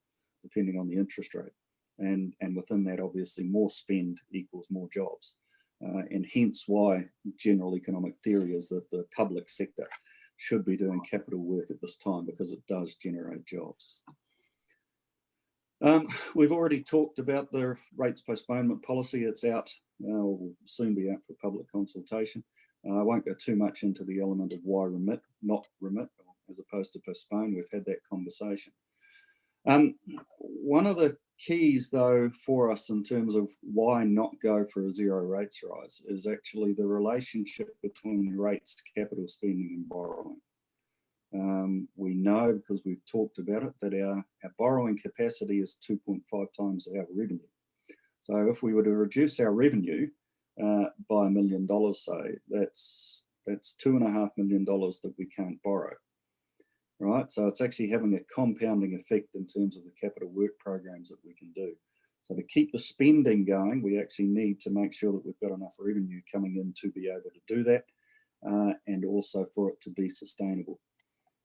depending on the interest rate. And within that, obviously, more spend equals more jobs. And hence why general economic theory is that the public sector should be doing capital work at this time, because it does generate jobs. We've already talked about the rates postponement policy. It's out, will soon be out for public consultation. I won't go too much into the element of why remit, not remit, as opposed to postpone. We've had that conversation. One of the keys, though, for us in terms of why not go for a zero rates rise is actually the relationship between rates, capital spending and borrowing. We know, because we've talked about it, that our borrowing capacity is 2.5 times our revenue. So if we were to reduce our revenue by $1 million, say, that's $2.5 million that we can't borrow, right? So it's actually having a compounding effect in terms of the capital work programs that we can do. So to keep the spending going, we actually need to make sure that we've got enough revenue coming in to be able to do that, and also for it to be sustainable.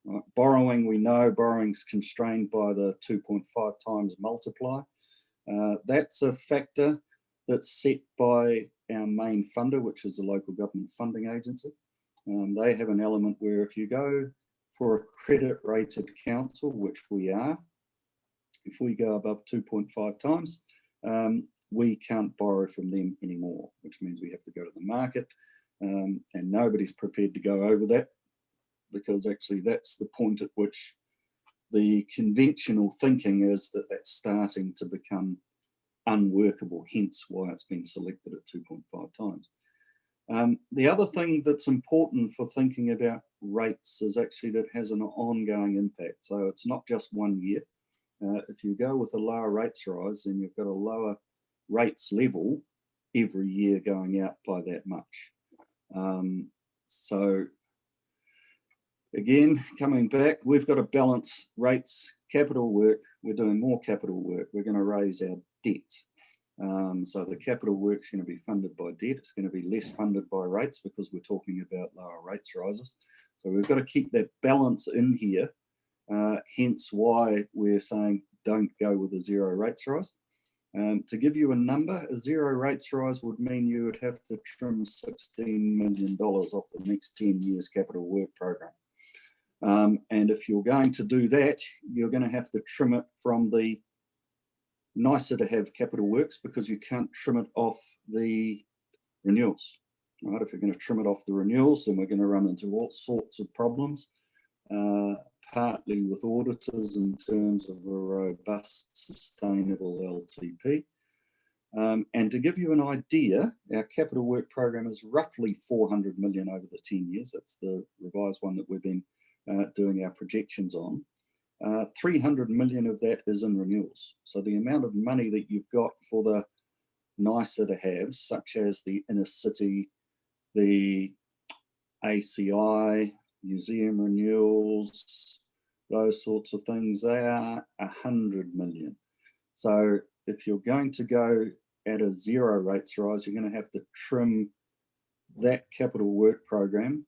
Right. Borrowing, we know borrowing's constrained by the 2.5 times multiplier. That's a factor that's set by our main funder, which is the local government funding agency. They have an element where if you go for a credit rated council, which we are, if we go above 2.5 times, we can't borrow from them anymore, which means we have to go to the market, and nobody's prepared to go over that, because actually that's the point at which the conventional thinking is that that's starting to become unworkable, hence why it's been selected at 2.5 times. The other thing that's important for thinking about rates is actually that it has an ongoing impact. So it's not just 1 year. If you go with a lower rates rise, then you've got a lower rates level every year going out by that much. So again, coming back, we've got to balance rates, capital work. We're doing more capital work. We're going to raise our debt. So the capital work's going to be funded by debt. It's going to be less funded by rates because we're talking about lower rates rises. So we've got to keep that balance in here. Hence why we're saying don't go with a zero rates rise. To give you a number, a zero rates rise would mean you would have to trim $16 million off the next 10 years capital work program. And if you're going to do that, you're going to have to trim it from the nicer to have capital works because you can't trim it off the renewals. Right? If you're going to trim it off the renewals, then we're going to run into all sorts of problems, partly with auditors in terms of a robust, sustainable LTP. And to give you an idea, our capital work program is roughly 400 million over the 10 years. That's the revised one that we've been doing our projections on. 300 million of that is in renewals. So the amount of money that you've got for the nicer to have, such as the inner city, the ACI, museum renewals, those sorts of things, they are 100 million. So if you're going to go at a zero rates rise, you're going to have to trim that capital work program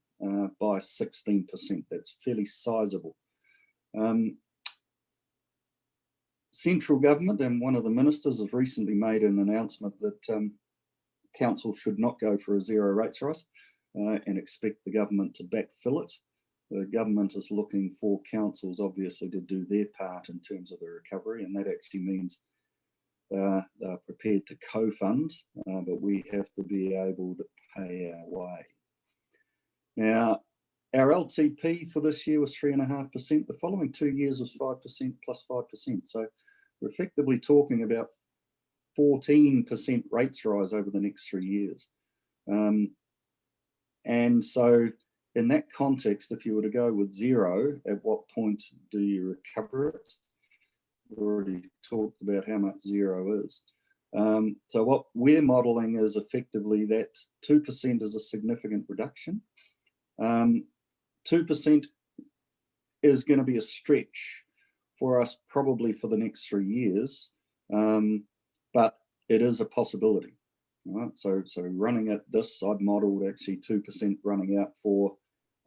by 16%. That's fairly sizable. Central government and one of the ministers have recently made an announcement that council should not go for a zero rates rise and expect the government to backfill it. The government is looking for councils obviously to do their part in terms of the recovery, and that actually means they're prepared to co-fund, but we have to be able to pay our way. Now, our LTP for this year was 3.5%. The following 2 years was 5% plus 5%. So we're effectively talking about 14% rates rise over the next 3 years. And so in that context, if you were to go with zero, at what point do you recover it? We've already talked about how much zero is. So what we're modelling is effectively that 2% is a significant reduction. 2% is going to be a stretch for us probably for the next 3 years, but it is a possibility. Right? So running at this, I've modelled actually 2% running out for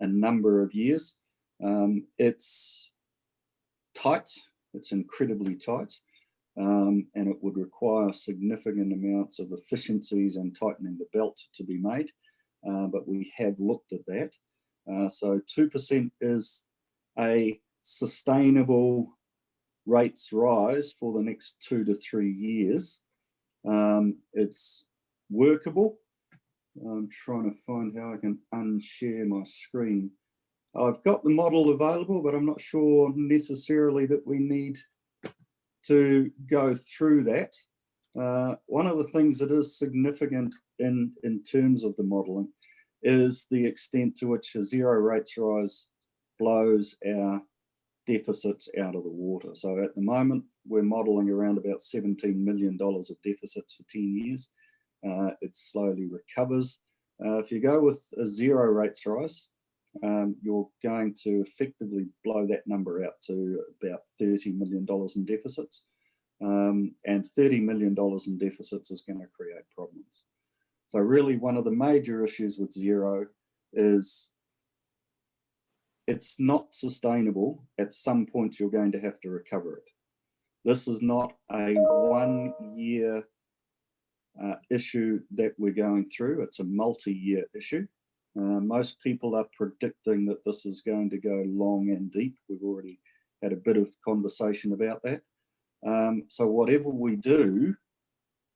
a number of years. It's tight, it's incredibly tight, and it would require significant amounts of efficiencies and tightening the belt to be made, but we have looked at that. So 2% is a sustainable rates rise for the next 2 to 3 years. It's workable. I'm trying to find how I can unshare my screen. I've got the model available, but I'm not sure necessarily that we need to go through that. One of the things that is significant in terms of the modelling is the extent to which a zero rates rise blows our deficits out of the water. So at the moment, we're modelling around about $17 million of deficits for 10 years. It slowly recovers. If you go with a zero rates rise, you're going to effectively blow that number out to about $30 million in deficits. And $30 million in deficits is going to create problems. So really one of the major issues with zero is it's not sustainable. At some point, you're going to have to recover it. This is not a 1 year issue that we're going through. It's a multi-year issue. Most people are predicting that this is going to go long and deep. We've already had a bit of conversation about that. So whatever we do,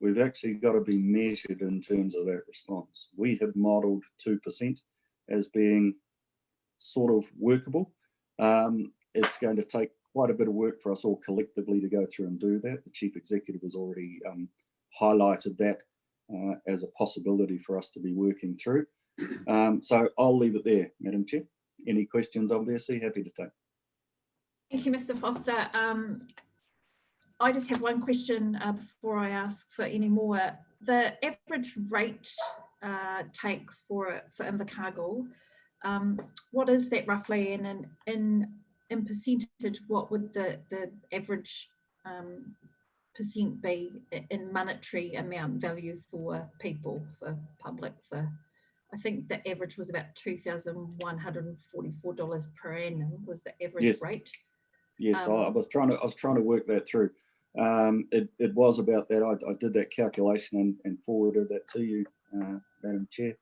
we've actually got to be measured in terms of that response. We have modelled 2% as being sort of workable. It's going to take quite a bit of work for us all collectively to go through and do that. The Chief Executive has already highlighted that as a possibility for us to be working through. So I'll leave it there, Madam Chair. Any questions, obviously, happy to take. Thank you, Mr. Foster. I just have one question before I ask for any more. The average rate take for Invercargill, what is that roughly, and in percentage, what would the average percent be in monetary amount value for people, for public? For I think the average was about $2,144 per annum was the average rate. Yes, I was trying to work that through. It was about that. I did that calculation and forwarded that to you, Madam Chair.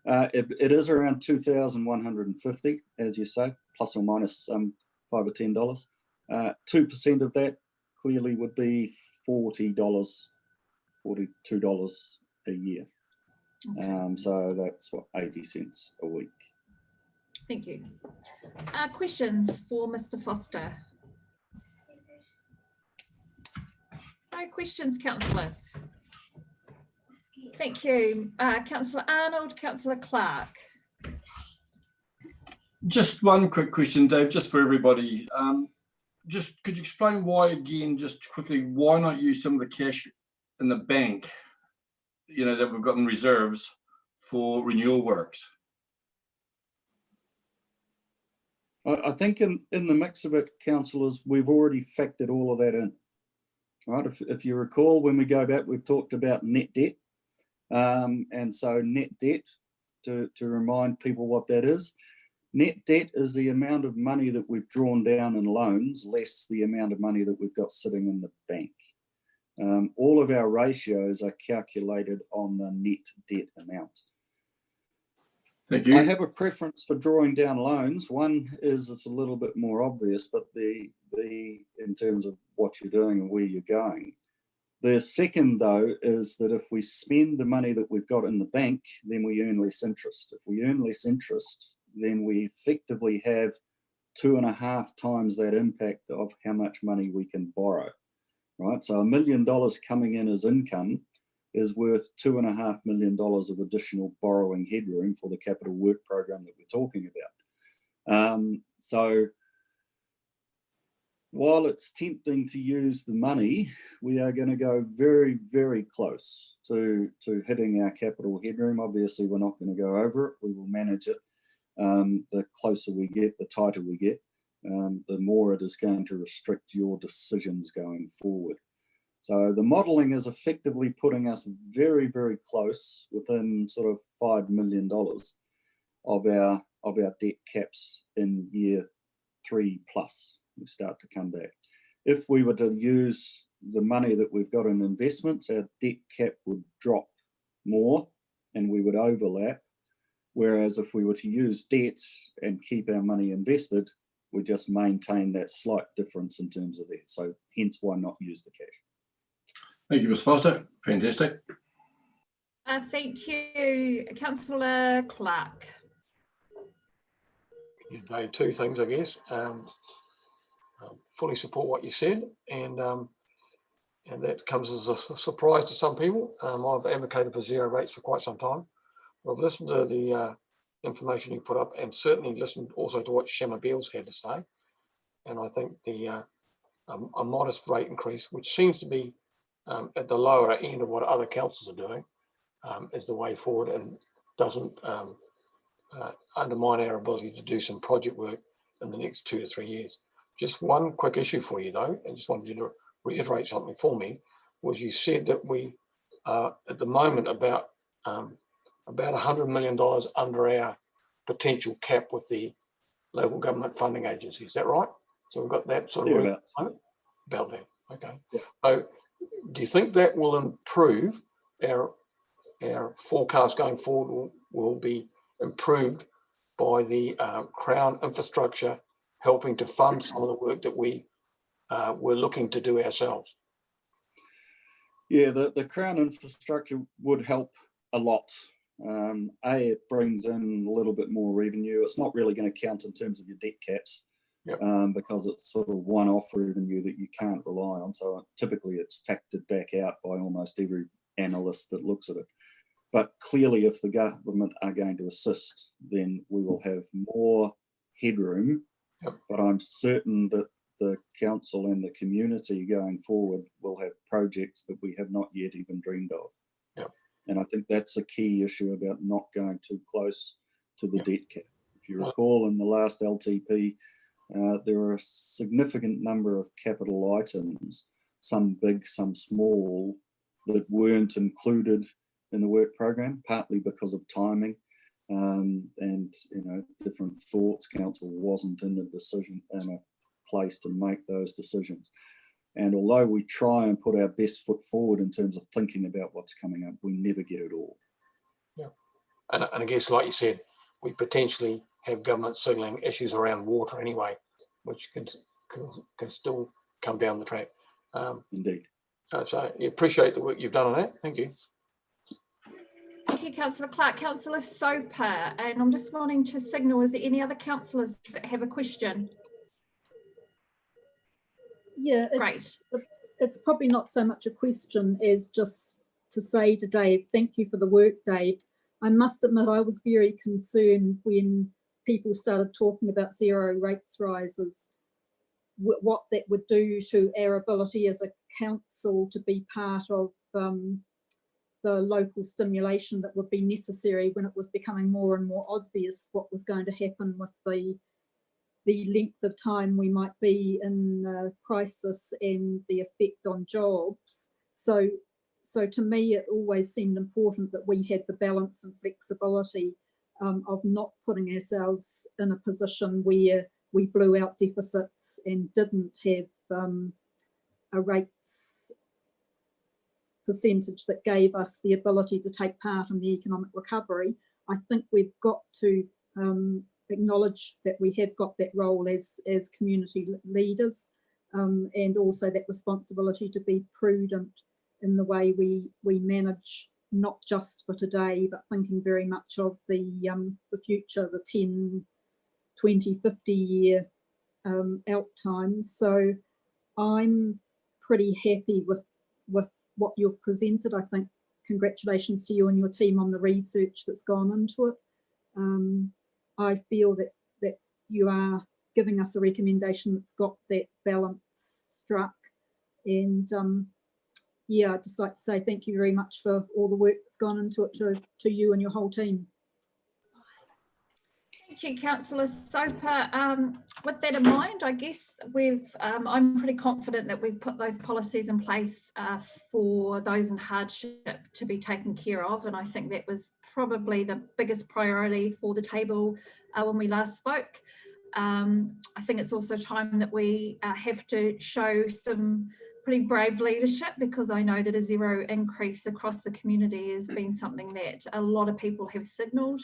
It is around 2,150, as you say, plus or minus $5 or $10. 2% of that clearly would be $40, $42 a year. Okay. So that's what, 80 cents a week. Thank you. Questions for Mr. Foster? No questions, councillors. Thank you. Councillor Arnold, Councillor Clark. Just one quick question, Dave, just for everybody. Just could you explain why, again, just quickly, why not use some of the cash in the bank, you know, that we've got in reserves for renewal works? I think in the mix of it, councillors, we've already factored all of that in. Right, if you recall, when we go back, we've talked about net debt. And so net debt, to remind people what that is, net debt is the amount of money that we've drawn down in loans, less the amount of money that we've got sitting in the bank. All of our ratios are calculated on the net debt amount. Thank you. I have a preference for drawing down loans. One is it's a little bit more obvious, but in terms of what you're doing and where you're going. The second, though, is that if we spend the money that we've got in the bank, then we earn less interest. If we earn less interest, then we effectively have 2.5 times that impact of how much money we can borrow, right? So $1 million coming in as income is worth $2.5 million of additional borrowing headroom for the capital work program that we're talking about. So while it's tempting to use the money, we are going to go very, very close to hitting our capital headroom. Obviously, we're not going to go over it. We will manage it. The closer we get, the tighter we get, the more it is going to restrict your decisions going forward. So the modelling is effectively putting us very, very close, within sort of $5 million of our debt caps in year 3+. We start to come back. If we were to use the money that we've got in investments, our debt cap would drop more and we would overlap. Whereas if we were to use debt and keep our money invested, we just maintain that slight difference in terms of that. So hence why not use the cash. Thank you, Mr. Foster. Fantastic. Thank you, Councillor Clark. You've made two things, I guess. Fully support what you said, and that comes as a surprise to some people. I've advocated for zero rates for quite some time. I've listened to the information you put up, and certainly listened also to what Shema Beals had to say. And I think a modest rate increase, which seems to be at the lower end of what other councils are doing, is the way forward, and doesn't undermine our ability to do some project work in the next 2 to 3 years. Just one quick issue for you, though, and just wanted you to reiterate something for me, was you said that we are at the moment about $100 million under our potential cap with the local government funding agency. Is that right? So we've got that sort of about that. Okay. Yeah. So do you think that will improve our forecast going forward? Will be improved by the Crown infrastructure helping to fund some of the work that we're looking to do ourselves? Yeah, the Crown infrastructure would help a lot. It brings in a little bit more revenue. It's not really going to count in terms of your debt caps. Yep. Because it's sort of one-off revenue that you can't rely on. So typically it's factored back out by almost every analyst that looks at it. But clearly, if the government are going to assist, then we will have more headroom. Yep. But I'm certain that the council and the community going forward will have projects that we have not yet even dreamed of. Yep. And I think that's a key issue about not going too close to the Yep. debt cap. If you recall, in the last LTP, there are a significant number of capital items, some big, some small, that weren't included in the work program, partly because of timing and different thoughts. Council wasn't in a place to make those decisions. And although we try and put our best foot forward in terms of thinking about what's coming up, we never get it all. Yeah, and I guess, like you said, we potentially have government signalling issues around water anyway, which can still come down the track. Indeed. So I appreciate the work you've done on that. Thank you. Thank you, Councillor Clark. Councillor Soper, and I'm just wanting to signal, is there any other councillors that have a question? Yeah, it's probably not so much a question as just to say to Dave, thank you for the work, Dave. I must admit I was very concerned when people started talking about zero rates rises, what that would do to our ability as a council to be part of the local stimulation that would be necessary when it was becoming more and more obvious what was going to happen with the length of time we might be in crisis and the effect on jobs. So to me, it always seemed important that we had the balance and flexibility of not putting ourselves in a position where we blew out deficits and didn't have a rates percentage that gave us the ability to take part in the economic recovery. I think we've got to acknowledge that we have got that role as community leaders, and also that responsibility to be prudent in the way we manage, not just for today, but thinking very much of the future, the 10, 20, 50 year out times. So I'm pretty happy with what you've presented. I think congratulations to you and your team on the research that's gone into it. I feel that you are giving us a recommendation that's got that balance struck, and yeah, I'd just like to say thank you very much for all the work that's gone into it to you and your whole team. Thank you, Councillor Soper. With that in mind, I guess I'm pretty confident that we've put those policies in place for those in hardship to be taken care of, and I think that was probably the biggest priority for the table when we last spoke. I think it's also time that we have to show some pretty brave leadership, because I know that a zero increase across the community has been something that a lot of people have signalled.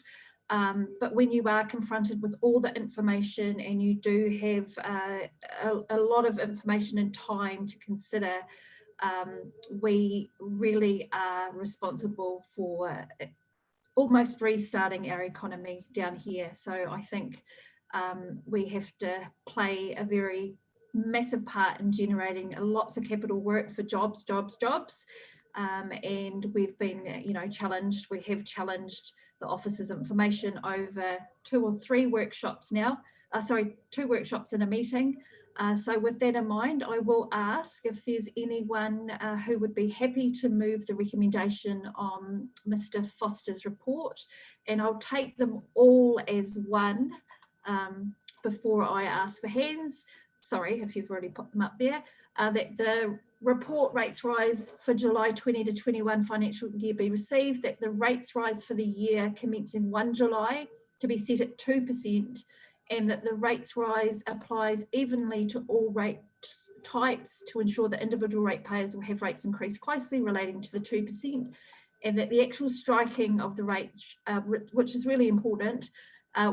But when you are confronted with all the information and you do have a lot of information and time to consider, we really are responsible for almost restarting our economy down here. So I think we have to play a very massive part in generating lots of capital work for jobs. And we've been, challenged. We have challenged the office's information over 2 or 3 workshops now. 2 workshops in a meeting. So with that in mind, I will ask if there's anyone who would be happy to move the recommendation on Mr. Foster's report, and I'll take them all as one before I ask for hands. Sorry if you've already put them up there. That the report rates rise for July 20 to 21 financial year be received, that the rates rise for the year commencing 1 July to be set at 2%, and that the rates rise applies evenly to all rate types to ensure that individual ratepayers will have rates increase closely relating to the 2%, and that the actual striking of the rates, which is really important,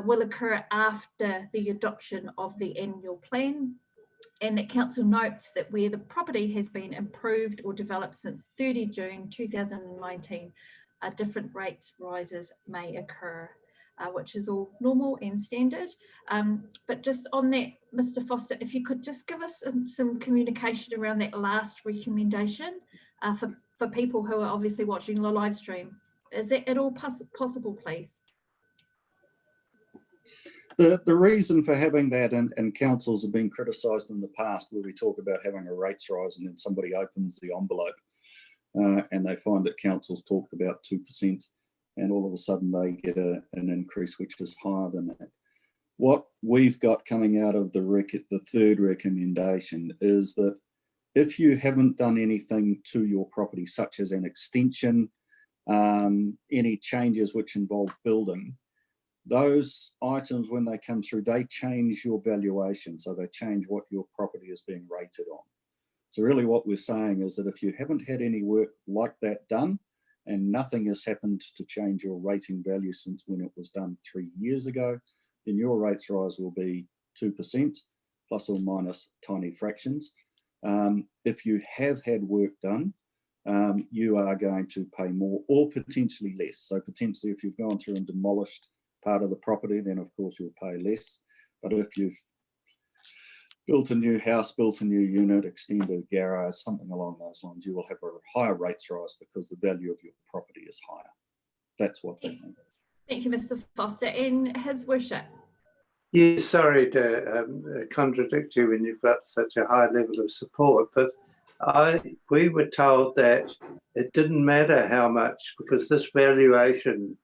will occur after the adoption of the annual plan, and that council notes that where the property has been improved or developed since 30 June 2019, different rates rises may occur. Which is all normal and standard. But just on that, Mr. Foster, if you could just give us some communication around that last recommendation for people who are obviously watching the live stream. Is that at all possible, please? The reason for having that, and councils have been criticised in the past where we talk about having a rates rise and then somebody opens the envelope and they find that councils talked about 2% and all of a sudden they get an increase which is higher than that. What we've got coming out of the third recommendation is that if you haven't done anything to your property, such as an extension, any changes which involve building, those items, when they come through, they change your valuation. So they change what your property is being rated on. So really what we're saying is that if you haven't had any work like that done and nothing has happened to change your rating value since when it was done 3 years ago, then your rates rise will be 2% plus or minus tiny fractions. If you have had work done, you are going to pay more or potentially less. So potentially if you've gone through and demolished part of the property, then of course you'll pay less. But if you've built a new house, built a new unit, extended a garage, something along those lines, you will have a higher rates rise because the value of your property is higher. That's what they mean. Thank you, Mr. Foster. And His Worship. Yes, sorry to contradict you when you've got such a high level of support, but we were told that it didn't matter how much, because this valuation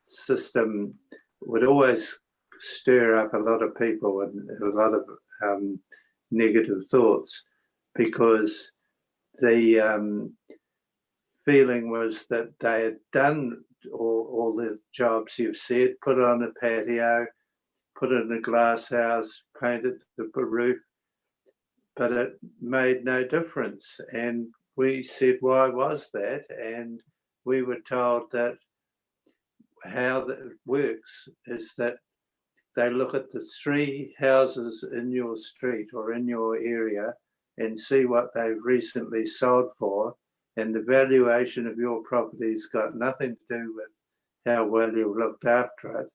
system would always stir up a lot of people and a lot of negative thoughts, because the feeling was that they had done all the jobs you've said, put on a patio, put in a glass house, painted the roof, but it made no difference. And we said, why was that? And we were told that how that works is that they look at the 3 houses in your street or in your area and see what they've recently sold for, and the valuation of your property's got nothing to do with how well you've looked after it.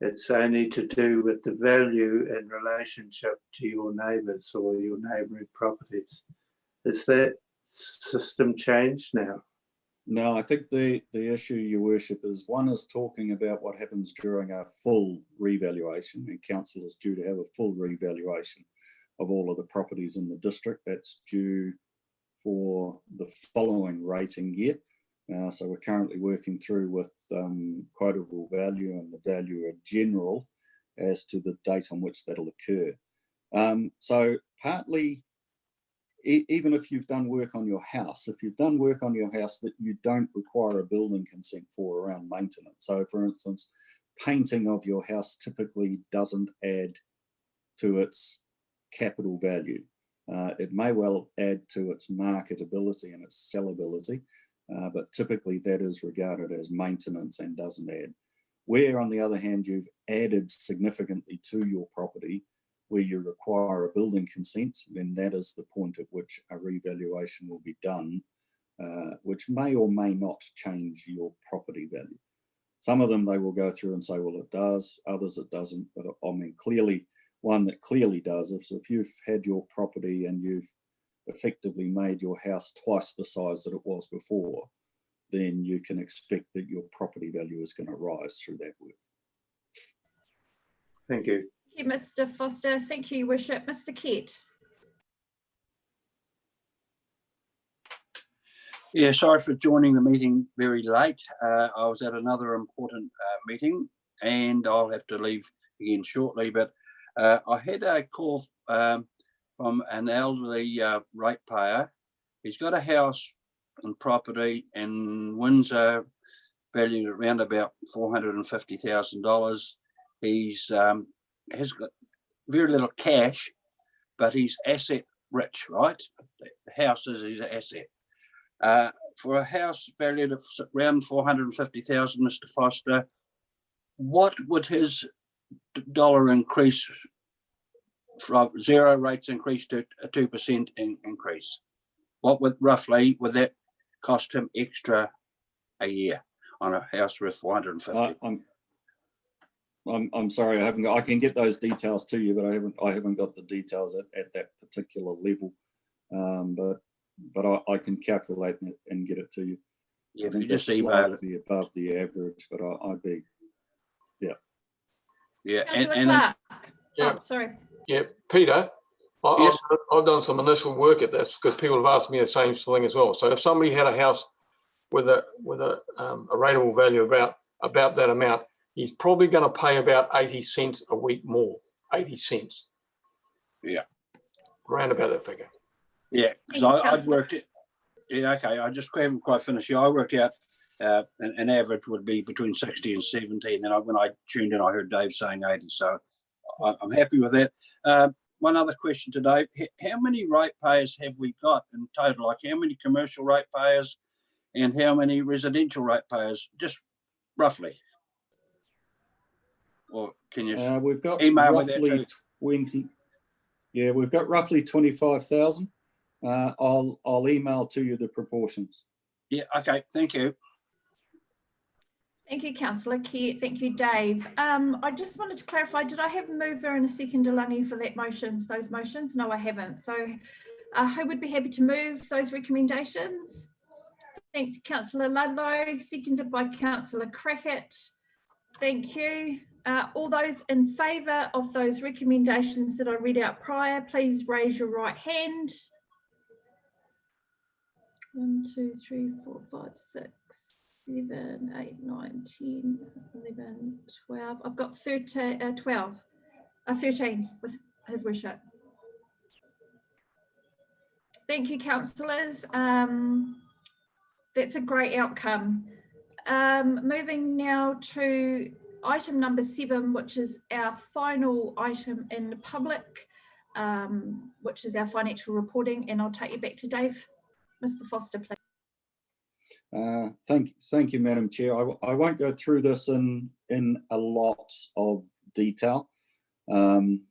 It's only to do with the value in relationship to your neighbours or your neighbouring properties. Is that system changed now? No, I think the issue, Your Worship, is one is talking about what happens during a full revaluation, and council is due to have a full revaluation of all of the properties in the district. That's due for the following rating year. So we're currently working through with quotable value and the value of general as to the date on which that'll occur. So partly, even if you've done work on your house, if you've done work on your house that you don't require a building consent for around maintenance. So for instance, painting of your house typically doesn't add to its capital value. It may well add to its marketability and its sellability, but typically that is regarded as maintenance and doesn't add. Where on the other hand, you've added significantly to your property, where you require a building consent, then that is the point at which a revaluation will be done, which may or may not change your property value. Some of them they will go through and say, well, it does, others it doesn't, but I mean, clearly, one that clearly does, if you've had your property and you've effectively made your house twice the size that it was before, then you can expect that your property value is going to rise through that work. Thank you. Thank you, Mr. Foster. Thank you, Your Worship. Mr. Kett. Yeah, sorry for joining the meeting very late. I was at another important meeting and I'll have to leave again shortly, but I had a call from an elderly ratepayer. He's got a house and property in Windsor valued around about $450,000. He's has got very little cash, but he's asset rich, right? The house is his asset. For a house valued at around $450,000, Mr. Foster, what would his dollar increase from 0 rates increase to a 2% increase? What would roughly would that cost him extra a year on a house worth 450? I'm sorry, I can get those details to you, but I haven't got the details at that particular level. But I can calculate it and get it to you. Yeah, I think you just that's email it. slightly above the average, but I'd be, yeah. Yeah, Councillor Clark. Yeah. Oh, sorry. Yeah, Peter, Yes. I've done some initial work at this because people have asked me the same thing as well. So if somebody had a house with a rateable value about that amount, he's probably going to pay about 80 cents a week more. 80 cents. Yeah. Round about that figure. Yeah, because I'd worked it. Yeah, okay. I just haven't quite finished. Yeah, I worked out an average would be between 60 and 70. And then when I tuned in, I heard Dave saying 80. So I'm happy with that. One other question to Dave. How many ratepayers have we got in total? Like how many commercial ratepayers and how many residential ratepayers? Just roughly. Or can you we've got email me that roughly too? 20. Yeah, we've got roughly 25,000. I'll email to you the proportions. Yeah, okay, thank you. Thank you, Councillor. Thank you, Dave. I just wanted to clarify, did I have a mover and a seconder, Lunny, for those motions? No, I haven't. So who would be happy to move those recommendations? Thanks, Councillor Ludlow, seconded by Councillor Crackett. Thank you. All those in favour of those recommendations that I read out prior, please raise your right hand. 1, 2, 3, 4, 5, 6, 7, 8, 9, 10, 11, 12. I've got 13 with his worship. Thank you, councillors. That's a great outcome. Moving now to item number 7, which is our final item in the public, which is our financial reporting, and I'll take you back to Dave. Mr. Foster, please. Thank you, Madam Chair. I won't go through this in a lot of detail, and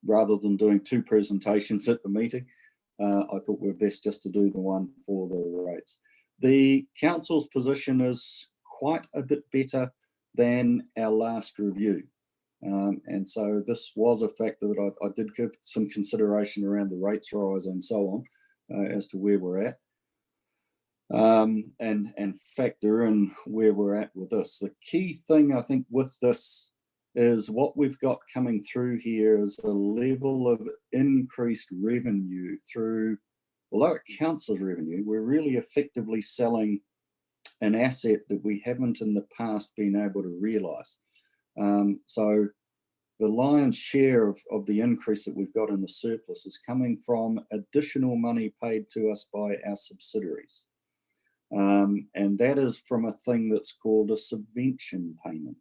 rather than doing 2 presentations at the meeting, I thought we're best just to do the one for the rates. The council's position is quite a bit better than our last review, and so this was a factor that I did give some consideration around the rates rise and so on as to where we're at. And factor in where we're at with this. The key thing I think with this is what we've got coming through here is a level of increased revenue through, although it counts as revenue, we're really effectively selling an asset that we haven't in the past been able to realise. So the lion's share of the increase that we've got in the surplus is coming from additional money paid to us by our subsidiaries. And that is from a thing that's called a subvention payment.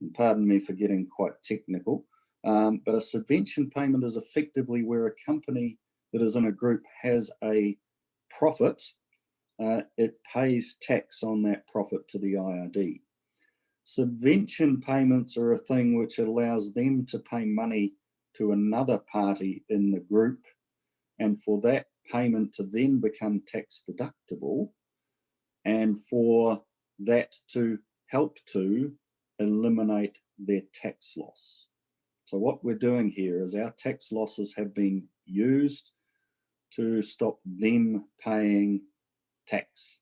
And pardon me for getting quite technical, but a subvention payment is effectively where a company that is in a group has a profit, it pays tax on that profit to the IRD. Subvention payments are a thing which allows them to pay money to another party in the group, and for that payment to then become tax deductible, and for that to help to eliminate their tax loss. So what we're doing here is our tax losses have been used to stop them paying tax.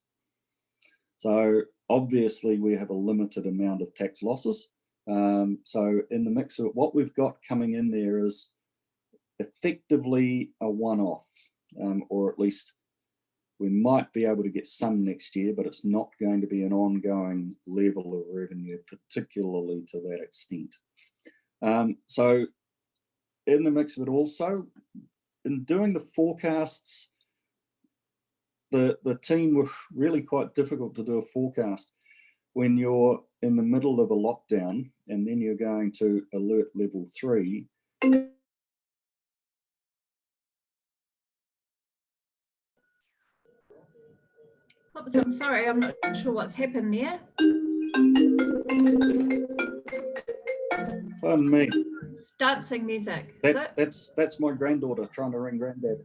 So obviously we have a limited amount of tax losses. So in the mix of what we've got coming in there is effectively a one-off, or at least we might be able to get some next year, but it's not going to be an ongoing level of revenue, particularly to that extent. So in the mix of it also, in doing the forecasts, the team were really quite difficult to do a forecast when you're in the middle of a lockdown and then you're going to alert level 3. Oops, I'm sorry, I'm not sure what's happened there. Pardon me. It's dancing music. That's my granddaughter trying to ring granddad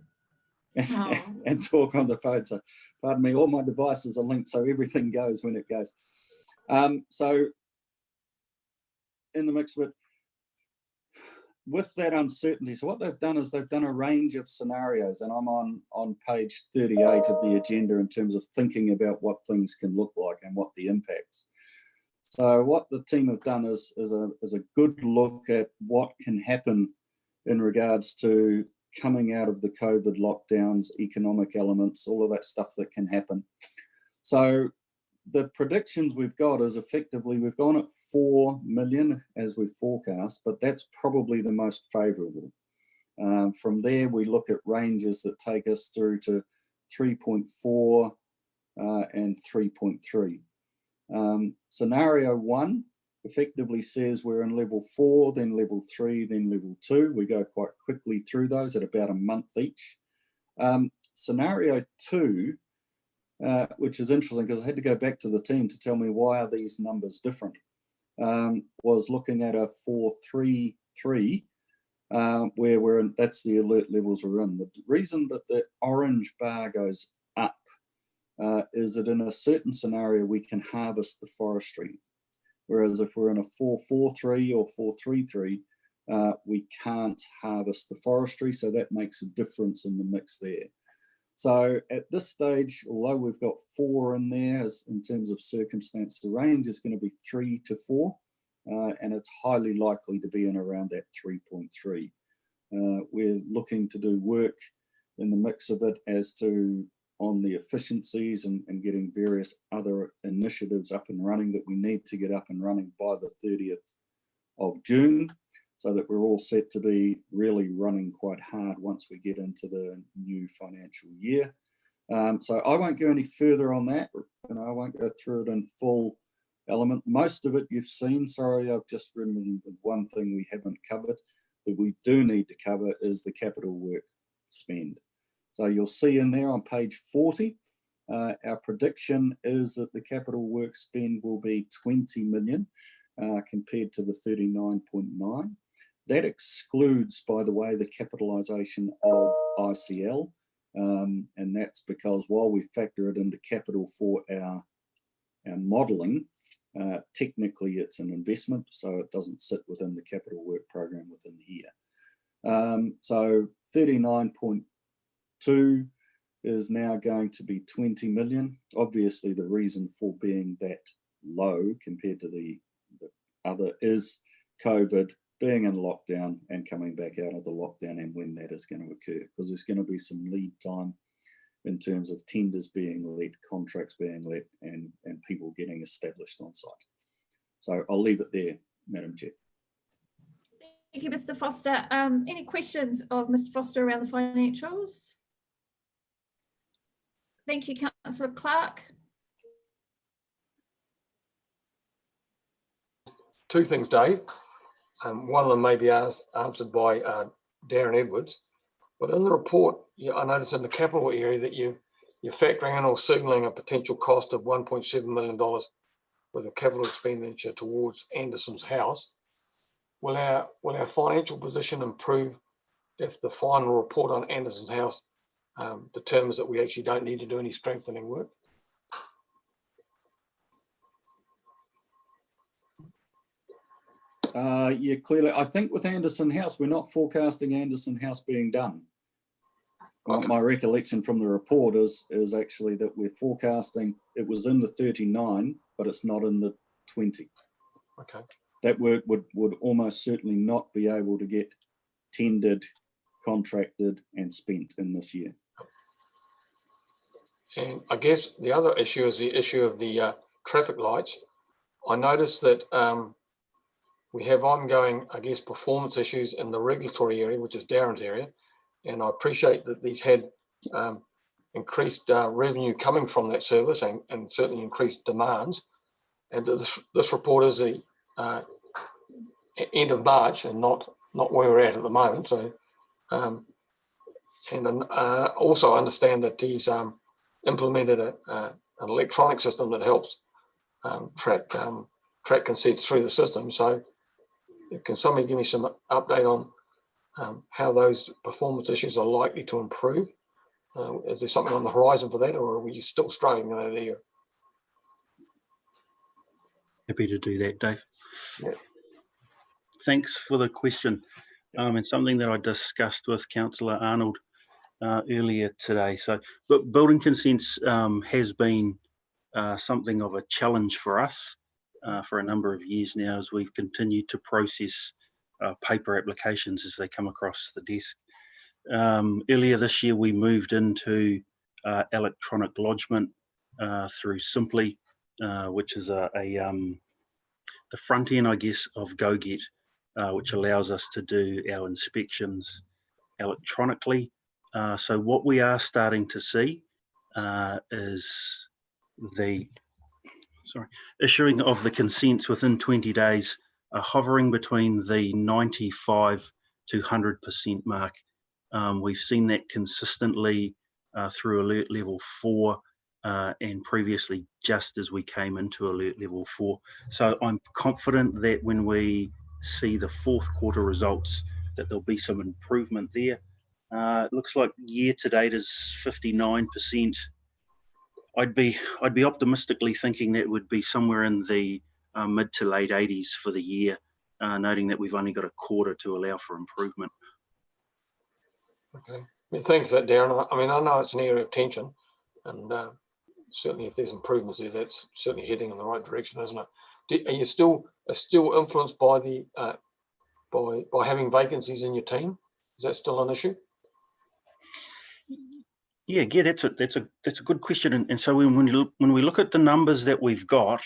Oh. and talk on the phone. So pardon me, all my devices are linked, so everything goes when it goes. So in the mix of it, with that uncertainty, so what they've done is they've done a range of scenarios, and I'm on page 38 of the agenda in terms of thinking about what things can look like and what the impacts. So what the team have done is a good look at what can happen in regards to coming out of the COVID lockdowns, economic elements, all of that stuff that can happen. So the predictions we've got is effectively we've gone at 4 million as we forecast, but that's probably the most favourable. From there, we look at ranges that take us through to 3.4 and 3.3. Scenario 1 effectively says we're in level 4, then level 3, then level 2. We go quite quickly through those at about a month each. Scenario 2, which is interesting because I had to go back to the team to tell me why are these numbers different, was looking at a 433, where we're in, that's the alert levels we're in. The reason that the orange bar goes up is that in a certain scenario we can harvest the forestry, whereas if we're in a 443 or 433, we can't harvest the forestry, so that makes a difference in the mix there. So at this stage, although we've got 4 in there as in terms of circumstance, the range is going to be 3 to 4, and it's highly likely to be in around that 3.3. We're looking to do work in the mix of it as to on the efficiencies and getting various other initiatives up and running that we need to get up and running by the 30th of June, so that we're all set to be really running quite hard once we get into the new financial year. So I won't go any further on that, and I won't go through it in full element. Most of it you've seen. Sorry, I've just remembered one thing we haven't covered that we do need to cover is the capital work spend. So you'll see in there on page 40, our prediction is that the capital work spend will be 20 million compared to the 39.9. That excludes, by the way, the capitalisation of ICL, and that's because while we factor it into capital for our modelling, technically it's an investment, so it doesn't sit within the capital work program within here. So 39.2 is now going to be 20 million. Obviously, the reason for being that low compared to the other is COVID, being in lockdown and coming back out of the lockdown, and when that is going to occur, because there's going to be some lead time in terms of tenders being let, contracts being let, and people getting established on site. So I'll leave it there, Madam Chair. Thank you, Mr. Foster. Any questions of Mr. Foster around the financials? Thank you, Councillor Clark. Two things, Dave. One of them may be answered by Darren Edwards, but in the report, I noticed in the capital area that you're factoring in or signalling a potential cost of $1.7 million with a capital expenditure towards Anderson's house. Will our financial position improve if the final report on Anderson's house determines that we actually don't need to do any strengthening work? Yeah, clearly, I think with Anderson House, we're not forecasting Anderson House being done. Okay. My recollection from the report is actually that we're forecasting it was in the 39, but it's not in the 20. Okay. That work would almost certainly not be able to get tendered, contracted, and spent in this year. And I guess the other issue is the issue of the traffic lights. I noticed that we have ongoing, I guess, performance issues in the regulatory area, which is Darren's area. And I appreciate that these had increased revenue coming from that service and certainly increased demands. And this report is the end of March and not where we're at the moment. So, also understand that he's implemented an electronic system that helps track consents through the system. So can somebody give me some update on how those performance issues are likely to improve? Is there something on the horizon for that, or are we still struggling in that area? Happy to do that, Dave. Yeah. Thanks for the question. And something that I discussed with Councillor Arnold earlier today. So, but building consents has been something of a challenge for us for a number of years now as we've continued to process paper applications as they come across the desk. Earlier this year, we moved into electronic lodgement through Simply, which is the front end, I guess, of GoGet, which allows us to do our inspections electronically. So what we are starting to see is the issuing of the consents within 20 days, hovering between the 95 to 100% mark. We've seen that consistently through alert level 4 and previously just as we came into alert level 4. So I'm confident that when we see the fourth quarter results, that there'll be some improvement there. It looks like year to date is 59%. I'd be optimistically thinking that would be somewhere in the mid to late 80s for the year, noting that we've only got a quarter to allow for improvement. Okay, thanks for that, Darren. I mean, I know it's an area of tension, and certainly if there's improvements there, that's certainly heading in the right direction, isn't it? Are you still influenced by the by having vacancies in your team? Is that still an issue? Yeah, that's a good question. And so when we look at the numbers that we've got,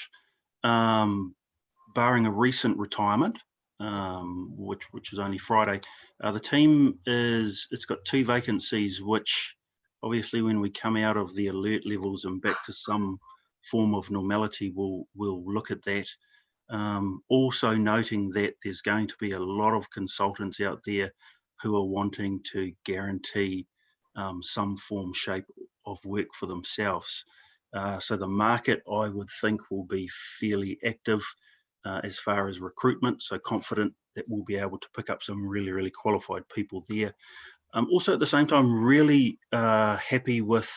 barring a recent retirement, which was only Friday, the team it's got 2 vacancies, which obviously when we come out of the alert levels and back to some form of normality, we'll look at that. Also noting that there's going to be a lot of consultants out there who are wanting to guarantee some form, shape of work for themselves. So the market, I would think, will be fairly active as far as recruitment. So confident that we'll be able to pick up some really, really qualified people there. Also at the same time, really happy with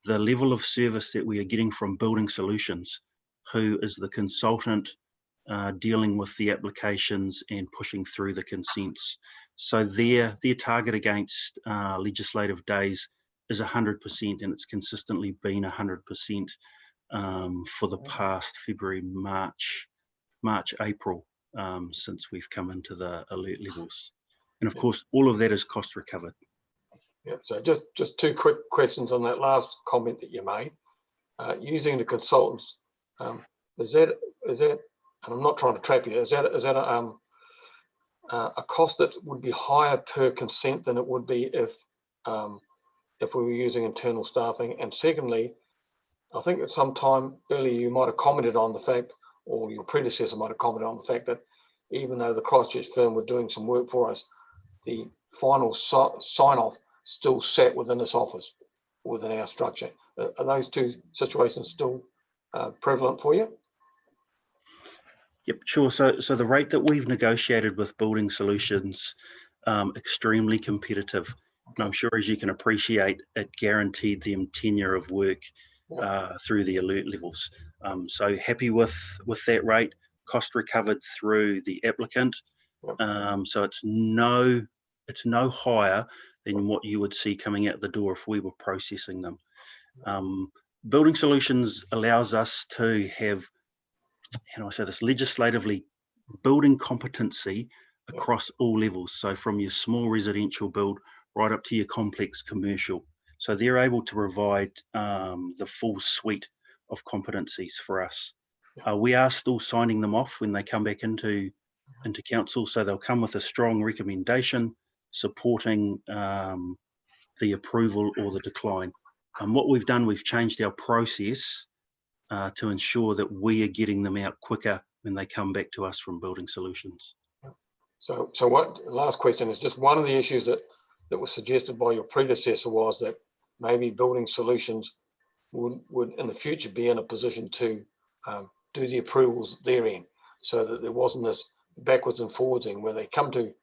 the level of service that we are getting from Building Solutions, who is the consultant dealing with the applications and pushing through the consents. So their target against legislative days is 100%, and it's consistently been 100% for the past February, March, April, since we've come into the alert levels. And of course, all of that is cost recovered. Yeah, so just 2 quick questions on that last comment that you made. Using the consultants, is that, and I'm not trying to trap you, is that a cost that would be higher per consent than it would be if we were using internal staffing? And secondly, I think at some time earlier you might have commented on the fact, or your predecessor might have commented on the fact, that even though the Christchurch firm were doing some work for us, the final sign-off still sat within this office, within our structure. Are those 2 situations still prevalent for you? Yep, sure. So the rate that we've negotiated with Building Solutions, extremely competitive. And I'm sure, as you can appreciate, it guaranteed them tenure of work through the alert levels. So happy with that rate, cost recovered through the applicant. So it's no higher than what you would see coming out the door if we were processing them. Building Solutions allows us to have, how do I say this, legislatively building competency across all levels. So from your small residential build right up to your complex commercial. So they're able to provide the full suite of competencies for us. We are still signing them off when they come back into council. So they'll come with a strong recommendation supporting the approval or the decline. And what we've done, we've changed our process to ensure that we are getting them out quicker when they come back to us from Building Solutions. So what, last question is just one of the issues that was suggested by your predecessor was that maybe Building Solutions would in the future be in a position to do the approvals therein, so that there wasn't this backwards and forwardsing where they come to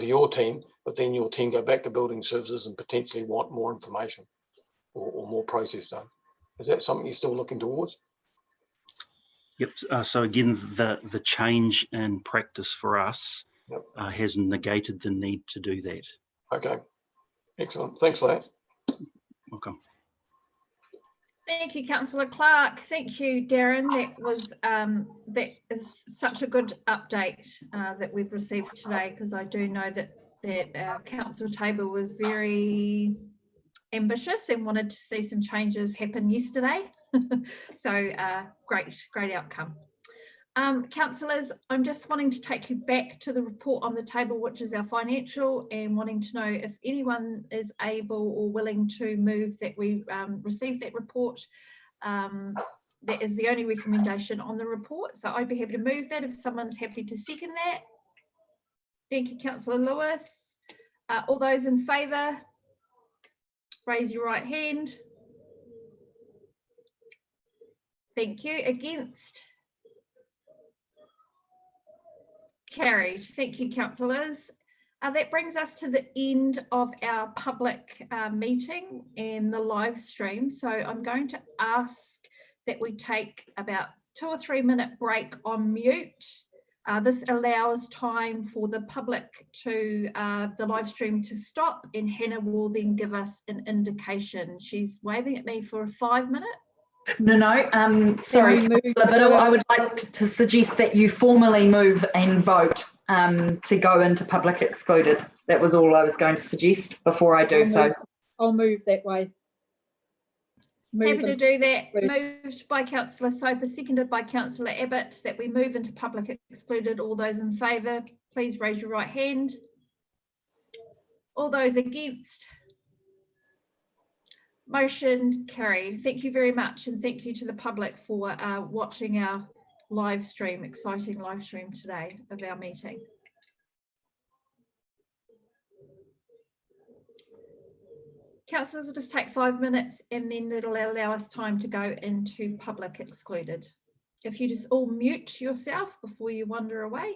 your team, but then your team go back to Building Services and potentially want more information or more process done. Is that something you're still looking towards? Yep. So again, the change in practice for us has negated the need to do that. Okay. Excellent. Thanks for that. Welcome. Thank you, Councillor Clark. Thank you, Darren. That is such a good update that we've received today, because I do know that our council table was very ambitious and wanted to see some changes happen yesterday. So great outcome. Councillors, I'm just wanting to take you back to the report on the table, which is our financial, and wanting to know if anyone is able or willing to move that we receive that report. That is the only recommendation on the report. So I'd be happy to move that if someone's happy to second that. Thank you, Councillor Lewis. All those in favour, raise your right hand. Thank you. Against? Carried. Thank you, councillors. That brings us to the end of our public meeting and the live stream. So I'm going to ask that we take about 2 or 3 minute break on mute. This allows time for the public to the live stream to stop, and Hannah will then give us an indication. She's waving at me for a 5 minute. No, sorry, Councillor Biddle, I would like to suggest that you formally move and vote to go into public excluded. That was all I was going to suggest before I do so. I'll move that way. Happy to do that. Moved by Councillor Soper, seconded by Councillor Abbott, that we move into public excluded. All those in favour, please raise your right hand. All those against? Motion carried. Thank you very much, and thank you to the public for watching our live stream, exciting live stream today of our meeting. Councillors, will just take 5 minutes and then it'll allow us time to go into public excluded. If you just all mute yourself before you wander away.